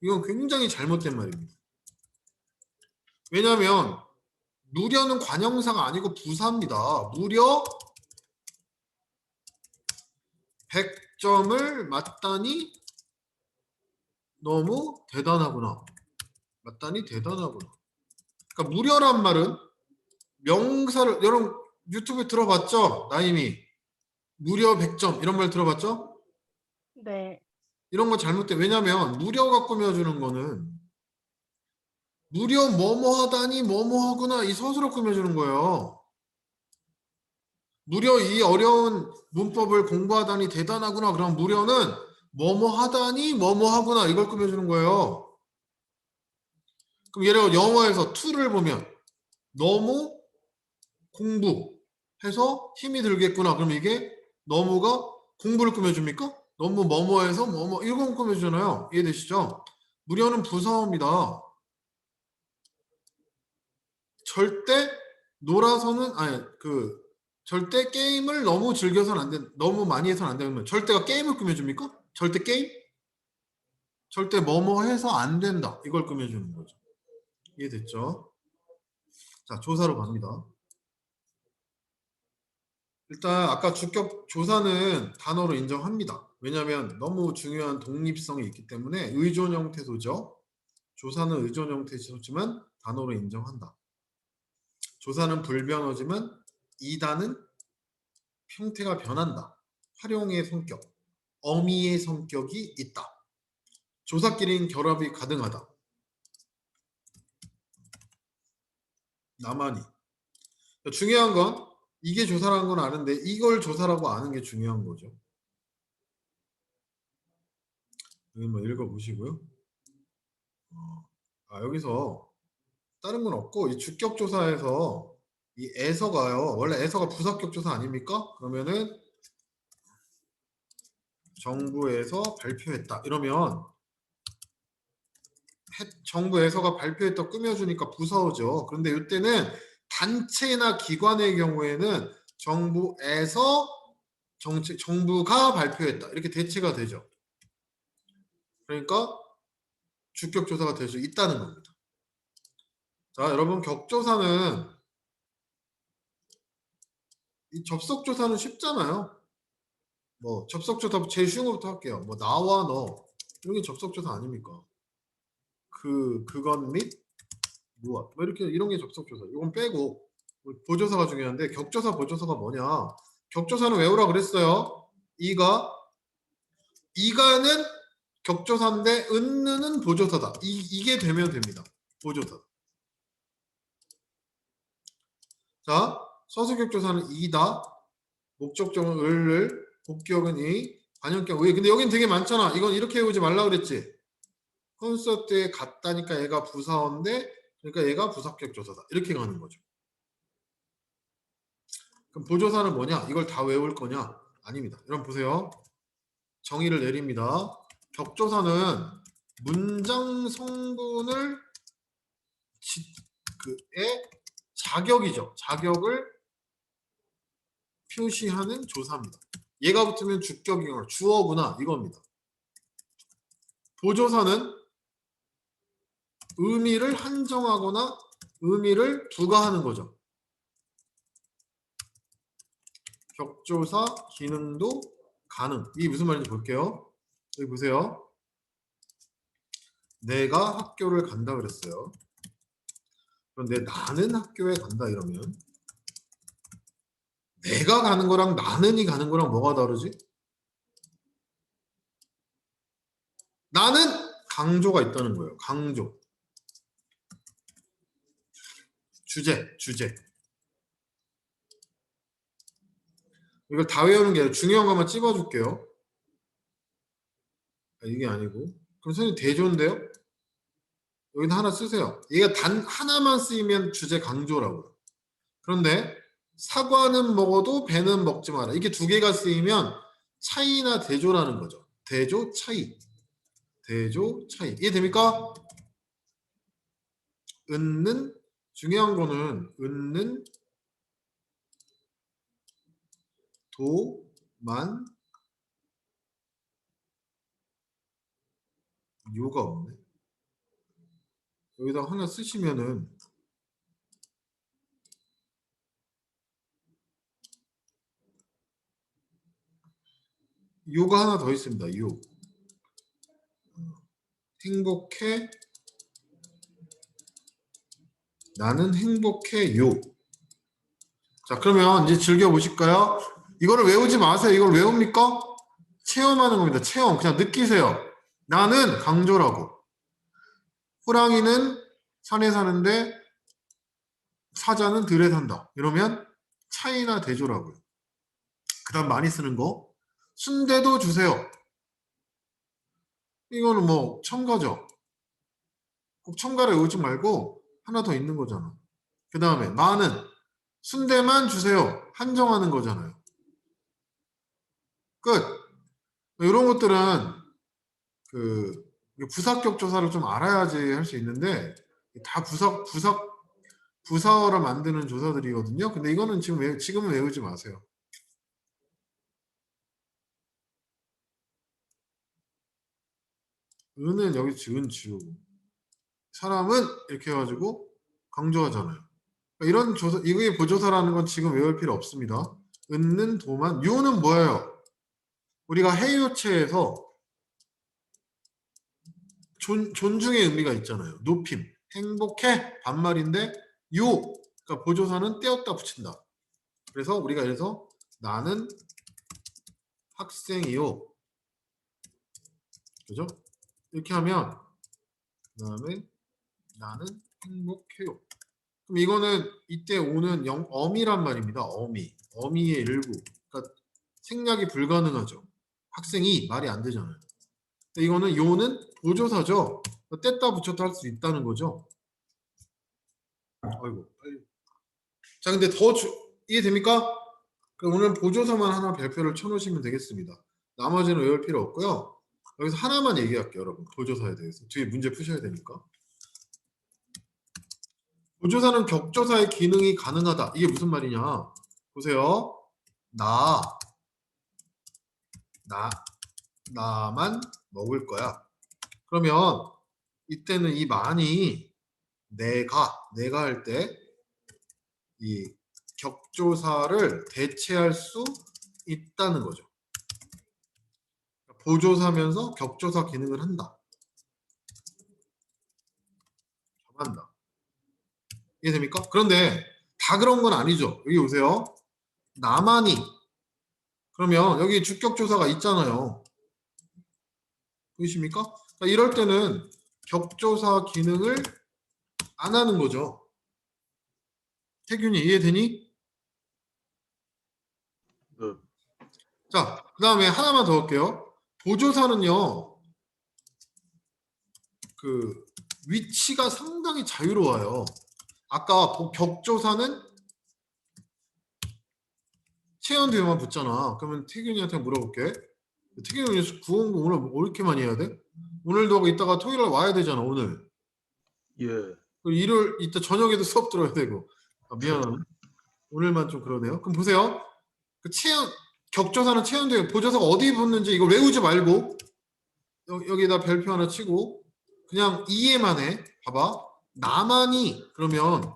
이건 굉장히 잘못된 말입니다. 왜냐하면 무려는 관형사가 아니고 부사입니다. 무려 100점을 맞다니 너무 대단하구나. 맞다니 대단하구나. 그러니까 무려란 말은 명사를 여러분 유튜브에 들어봤죠? 나임이 무려 100점 이런 말 들어봤죠? 네. 이런 거 잘못돼. 왜냐면 무려가 꾸며주는 거는 무려 뭐뭐 하다니 뭐뭐 하구나 이 서술어 꾸며주는 거예요. 무려 이 어려운 문법을 공부하다니 대단하구나. 그럼 무려는 뭐뭐 하다니 뭐뭐 하구나 이걸 꾸며주는 거예요. 그럼 예를 들어 영어에서 to를 보면 너무 공부해서 힘이 들겠구나. 그럼 이게 너무가 공부를 꾸며줍니까? 너무 뭐뭐해서 뭐뭐 이건 꾸며주잖아요. 이해되시죠? 무려는 부사어입니다. 절대 놀아서는 절대 게임을 너무 즐겨서는 안 된다. 너무 많이 해서는 안 되면 절대가 게임을 꾸며줍니까? 절대 게임? 절대 뭐뭐 해서 안 된다. 이걸 꾸며주는 거죠. 이해됐죠? 자, 조사로 갑니다. 일단 아까 주격 조사는 단어로 인정합니다. 왜냐하면 너무 중요한 독립성이 있기 때문에 의존 형태소죠. 조사는 의존 형태소지만 단어로 인정한다. 조사는 불변어지만 이다는 형태가 변한다. 활용의 성격, 어미의 성격이 있다. 조사끼리는 결합이 가능하다. 나만이. 중요한 건 이게 조사라는 건 아는데 이걸 조사라고 아는 게 중요한 거죠. 여기 뭐 읽어보시고요. 여기서 다른 건 없고 이 주격조사에서 이 에서가요. 원래 에서가 부사격조사 아닙니까? 그러면은 정부에서 발표했다. 이러면 정부에서가 발표했다 꾸며주니까 부사어죠. 그런데 이때는 단체나 기관의 경우에는 정부에서 정부가 발표했다. 이렇게 대체가 되죠. 그러니까 주격조사가 될 수 있다는 겁니다. 자, 여러분 격조사는 이 접속조사는 쉽잖아요. 뭐 접속조사 제일 쉬운 것부터 할게요. 뭐 나와 너 이런 게 접속조사 아닙니까? 그건 및 무엇 뭐 이렇게 이런 게 접속조사. 이건 빼고 보조사가 중요한데 격조사 보조사가 뭐냐? 격조사는 외우라 그랬어요. 이가는 격조사인데 은느는 보조사다. 이게 되면 됩니다. 보조사. 자, 서술격조사는 이다. 목적적은 을을, 복격은 이, 관형격 의. 근데 여긴 되게 많잖아. 이건 이렇게 외우지 말라 그랬지. 콘서트에 갔다니까 얘가 부사어인데 그러니까 얘가 부사격조사다. 이렇게 가는 거죠. 그럼 보조사는 뭐냐? 이걸 다 외울 거냐? 아닙니다. 여러분 보세요. 정의를 내립니다. 격조사는 문장 성분을 의 자격이죠. 자격을 표시하는 조사입니다. 얘가 붙으면 주격이거나 주어구나 이겁니다. 보조사는 의미를 한정하거나 의미를 부과하는 거죠. 격조사 기능도 가능. 이게 무슨 말인지 볼게요. 여기 보세요. 내가 학교를 간다 그랬어요. 그런데 나는 학교에 간다 이러면 내가 가는 거랑 나는이 가는 거랑 뭐가 다르지? 나는 강조가 있다는 거예요. 강조. 주제. 이걸 다 외우는 게 아니라 중요한 것만 찝어줄게요. 이게 아니고. 그럼 선생님 대조인데요? 여기다 하나 쓰세요. 얘가 단 하나만 쓰이면 주제 강조라고요. 그런데 사과는 먹어도 배는 먹지 마라. 이게 두 개가 쓰이면 차이나 대조라는 거죠. 대조, 차이. 대조, 차이. 이해됩니까? 은는 중요한 거는 은는 도만 요가 없네. 여기다 하나 쓰시면은 요가 하나 더 있습니다. 요. 행복해. 나는 행복해요. 자, 그러면 이제 즐겨보실까요? 이거를 외우지 마세요. 이걸 외웁니까? 체험하는 겁니다. 체험. 그냥 느끼세요. 나는 강조라고. 호랑이는 산에 사는데 사자는 들에 산다. 이러면 차이나 대조라고요. 그 다음 많이 쓰는 거. 순대도 주세요. 이거는 뭐 첨가죠. 꼭 첨가를 외우지 말고 하나 더 있는 거잖아. 그 다음에 많은 순대만 주세요. 한정하는 거잖아요. 끝. 이런 것들은 그 부사격 조사를 좀 알아야지 할 수 있는데 다 부사어를 만드는 조사들이거든요. 근데 이거는 지금은 외우지 마세요. 은은 여기 은 지우고 사람은 이렇게 해가지고 강조하잖아요. 그러니까 이런 조사, 이게 보조사라는 건 지금 외울 필요 없습니다. 은는 도만. 요는 뭐예요? 우리가 해요체에서 존중의 의미가 있잖아요. 높임, 행복해 반말인데 요, 그러니까 보조사는 떼었다 붙인다. 그래서 우리가 그래서 나는 학생이요. 그죠? 이렇게 하면 그다음에 나는 행복해요. 그럼 이거는 이때 오는 어미란 말입니다. 어미의 일부. 그러니까 생략이 불가능하죠. 학생이 말이 안 되잖아요. 근데 이거는 요는 보조사죠. 뗐다 붙였다 할 수 있다는 거죠. 아이고 빨리. 자, 근데 이해됩니까? 그럼 오늘 보조사만 하나 별표를 쳐놓으시면 되겠습니다. 나머지는 외울 필요 없고요. 여기서 하나만 얘기할게요, 여러분. 보조사에 대해서. 뒤에 문제 푸셔야 되니까. 보조사는 격조사의 기능이 가능하다. 이게 무슨 말이냐? 보세요. 나만 먹을 거야. 그러면 이때는 이 만이 내가 할 때 이 격조사를 대체할 수 있다는 거죠. 보조사면서 격조사 기능을 한다. 한다. 이해됩니까? 그런데 다 그런 건 아니죠. 여기 보세요. 나만이 그러면 여기 주격조사가 있잖아요. 보이십니까? 그러니까 이럴 때는 격조사 기능을 안 하는 거죠. 태균이 이해되니? 네. 자, 그 다음에 하나만 더 할게요. 보조사는요, 그 위치가 상당히 자유로워요. 아까 격조사는 채연 뒤에만 붙잖아. 그러면 태균이한테 물어볼게. 태균이 구원고 오늘 뭐 이렇게 많이 해야 돼? 오늘도 하고 이따가 토요일 날 와야 되잖아, 오늘. 예. 그리고 일요일 이따 저녁에도 수업 들어야 되고. 아, 미안하네. 오늘만 좀 그러네요. 그럼 보세요. 그 격조사는 채연 뒤에 보조사가 어디 붙는지 이거 외우지 말고 여기다 별표 하나 치고 그냥 이해만 해. 봐봐. 나만이 그러면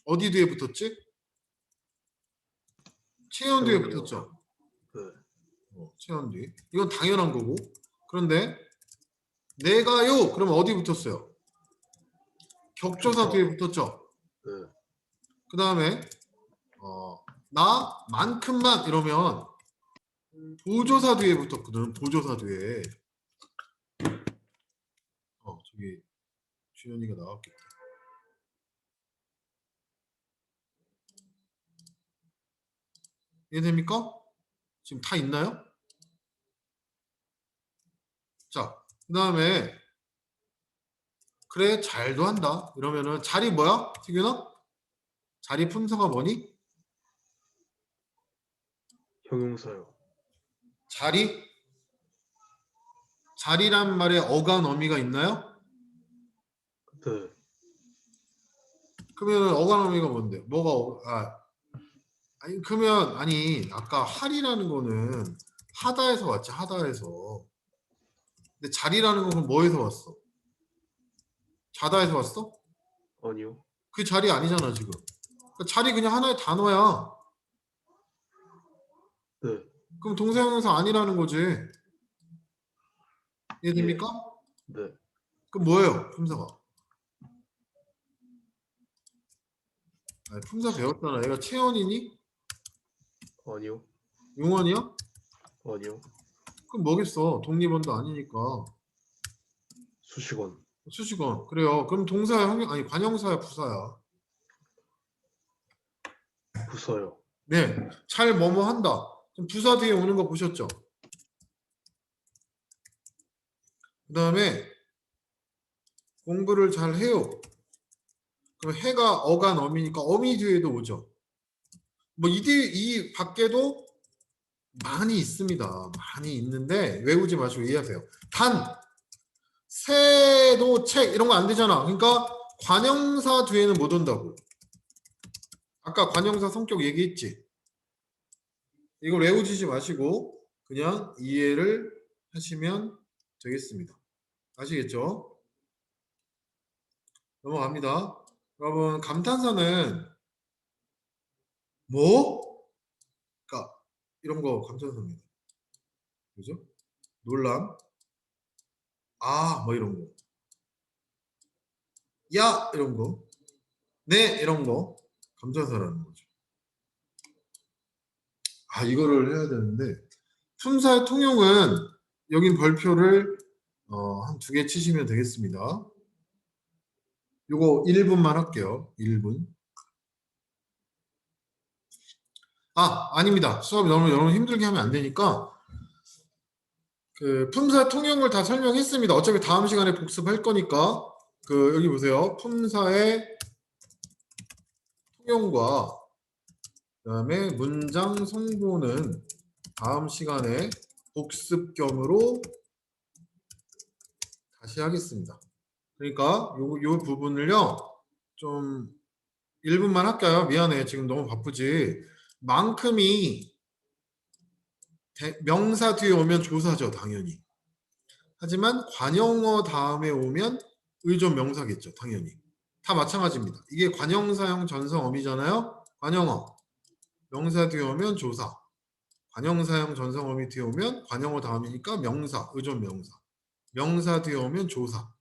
어디 뒤에 붙었지? 채연 뒤에 채연이요. 붙었죠. 네. 채연 뒤. 이건 당연한 거고. 그런데 내가요. 그러면 어디 붙었어요? 격조사 뒤에 붙었죠. 네. 그 다음에 나만큼만 이러면 보조사 뒤에 붙었거든. 보조사 뒤에. 저기 주연이가 나왔겠다. 이해됩니까? 지금 다 있나요? 자, 그 다음에 그래 잘도 한다. 이러면은 자리 뭐야? 태균아? 자리 품사가 뭐니? 형용사요. 자리란 말에 어간 어미가 있나요? 네. 그러면 어간 어미가 뭔데? 아니 그러면 아까 할이라는 거는 하다에서 왔지. 하다에서. 근데 자리라는 건 그럼 뭐에서 왔어? 자다에서 왔어? 아니요. 그 자리 아니잖아 지금. 그러니까 자리 그냥 하나의 단어야. 네. 그럼 동사형용사 아니라는 거지. 이해됩니까? 네. 그럼 뭐예요? 품사가. 아니, 품사 배웠잖아. 얘가 채연이니? 아니요. 용원이야? 아니요. 그럼 뭐겠어? 독립원도 아니니까. 수식원. 수식원. 그래요. 그럼 동사야, 관형사야, 부사야. 부서요. 네. 잘 뭐뭐 한다. 그럼 부사 뒤에 오는 거 보셨죠? 그 다음에 공부를 잘 해요. 그럼 해가 어간 어미니까 어미 뒤에도 오죠. 뭐 이 밖에도 많이 있습니다. 많이 있는데 외우지 마시고 이해하세요. 단 새도 책 이런 거 안 되잖아. 그러니까 관형사 뒤에는 못 온다고. 아까 관형사 성격 얘기했지. 이걸 외우지 마시고 그냥 이해를 하시면 되겠습니다. 아시겠죠? 넘어갑니다. 여러분 감탄사는 그러니까 이런 거 감탄사입니다. 그죠? 놀람, 뭐 이런 거, 야 이런 거, 네 이런 거 감탄사라는 거죠. 이거를 해야 되는데 품사의 통용은 여긴 별표를 한 2개 치시면 되겠습니다. 요거 1분만 할게요. 1분. 아닙니다. 수업 너무 여러분 힘들게 하면 안 되니까 그 품사 통용을 다 설명했습니다. 어차피 다음 시간에 복습할 거니까 그 여기 보세요. 품사의 통용과 그다음에 문장 성분은 다음 시간에 복습경으로 다시 하겠습니다. 그러니까 요 부분을요 좀 1분만 할까요? 미안해. 지금 너무 바쁘지. 만큼이 명사 뒤에 오면 조사죠. 당연히. 하지만 관용어 다음에 오면 의존 명사겠죠. 당연히. 다 마찬가지입니다. 이게 관형사형 전성어미잖아요. 관형어. 명사 뒤에 오면 조사. 관형사형 전성어미 뒤에 오면 관형어 다음이니까 명사, 의존 명사. 명사 뒤에 오면 조사.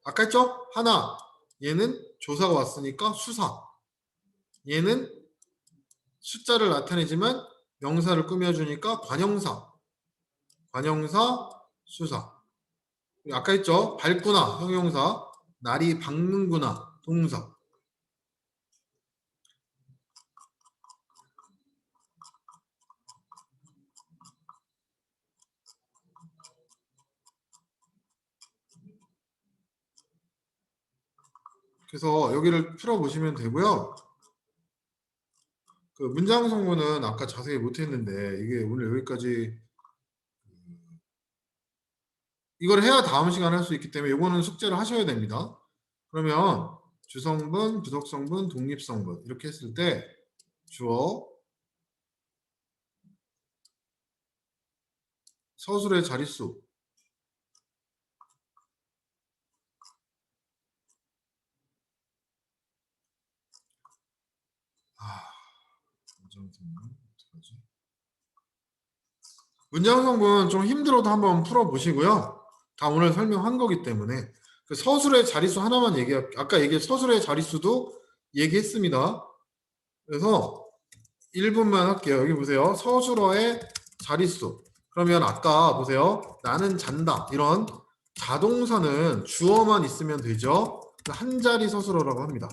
아까 했죠? 하나. 얘는 조사가 왔으니까 수사. 얘는 숫자를 나타내지만 명사를 꾸며주니까 관형사. 관형사, 수사. 아까 했죠? 밟구나, 형용사. 날이 박는구나, 동사. 그래서 여기를 풀어보시면 되고요. 그 문장 성분은 아까 자세히 못했는데 이게 오늘 여기까지 이걸 해야 다음 시간에 할 수 있기 때문에 이거는 숙제를 하셔야 됩니다. 그러면 주성분, 부속성분, 독립성분 이렇게 했을 때 주어, 서술의 자릿수, 문장 성분 좀 힘들어도 한번 풀어보시고요. 다 오늘 설명한 거기 때문에 그 서술의 자릿수 하나만 아까 서술의 자릿수도 얘기했습니다. 그래서 1분만 할게요. 여기 보세요. 서술어의 자릿수. 그러면 아까 보세요. 나는 잔다. 이런 자동사는 주어만 있으면 되죠. 한 자리 서술어라고 합니다.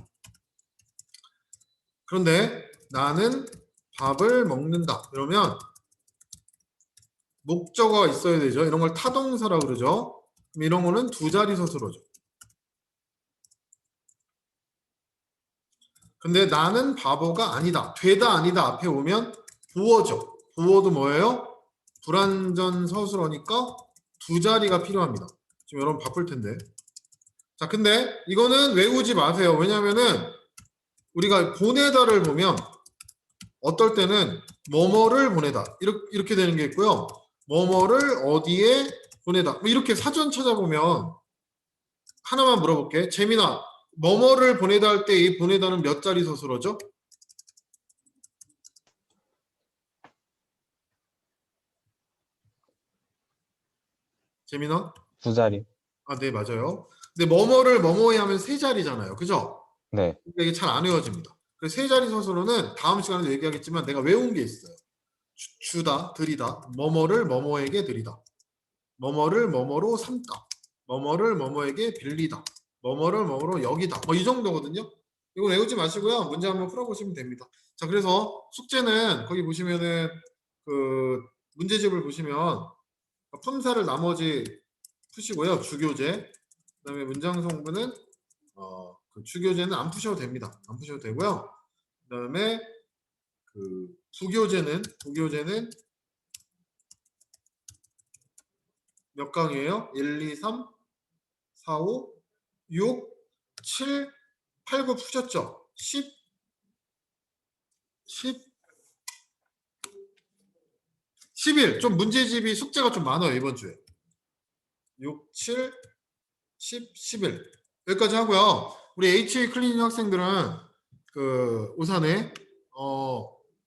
그런데 나는 밥을 먹는다. 이러면 목적어가 있어야 되죠. 이런 걸 타동사라고 그러죠. 그럼 이런 거는 2자리 서술어죠. 근데 나는 바보가 아니다. 되다 아니다 앞에 오면 보어죠. 보어도 뭐예요? 불완전 서술어니까 2자리가 필요합니다. 지금 여러분 바쁠 텐데. 자, 근데 이거는 외우지 마세요. 왜냐면은 우리가 보내다를 보면 어떨 때는 뭐뭐를 보내다 이렇게 되는 게 있고요. 뭐뭐를 어디에 보내다 이렇게 사전 찾아보면 하나만 물어볼게. 재민아, 뭐뭐를 보내다 할 때 이 보내다는 몇 자리 서술어죠? 재민아? 2자리. 네, 맞아요. 근데 뭐뭐를 뭐뭐에 하면 3자리잖아요. 그죠? 네. 그러니까 이게 잘 안 외워집니다. 그래서 3자리 서술어는 다음 시간에도 얘기하겠지만 내가 외운 게 있어요. 주다, 드리다, 뭐뭐를 뭐뭐에게 드리다, 뭐뭐를 뭐뭐로 삼다, 뭐뭐를 뭐뭐에게 빌리다, 뭐뭐를 뭐뭐로 여기다. 뭐 이 정도거든요. 이거 외우지 마시고요. 문제 한번 풀어보시면 됩니다. 자, 그래서 숙제는 거기 보시면은 그 문제집을 보시면 품사를 나머지 푸시고요. 주교재. 그다음에 문장 성분은 그 주교재는 안 푸셔도 됩니다. 안 푸셔도 되고요. 그다음에 그 부교재는 몇 강이에요? 1, 2, 3, 4, 5, 6, 7, 8, 9 푸셨죠? 10, 11. 좀 문제집이 숙제가 좀 많아요. 이번 주에. 6, 7, 10, 11. 여기까지 하고요. 우리 HA 클리닝 학생들은 그 오산에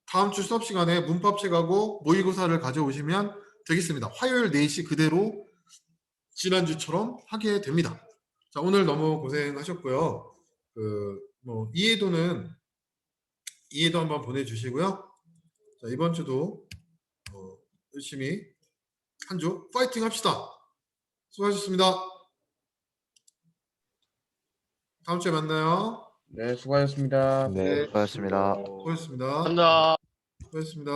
다음 주 수업 시간에 문법책하고 모의고사를 가져오시면 되겠습니다. 화요일 4시 그대로 지난주처럼 하게 됩니다. 자, 오늘 너무 고생하셨고요. 그 뭐 이해도 한번 보내주시고요. 자, 이번 주도 열심히 한 주 파이팅 합시다. 수고하셨습니다. 다음 주에 만나요. 네, 수고하셨습니다. 네. 수고하셨습니다. 수고하셨습니다. 감사합니다. 수고하셨습니다.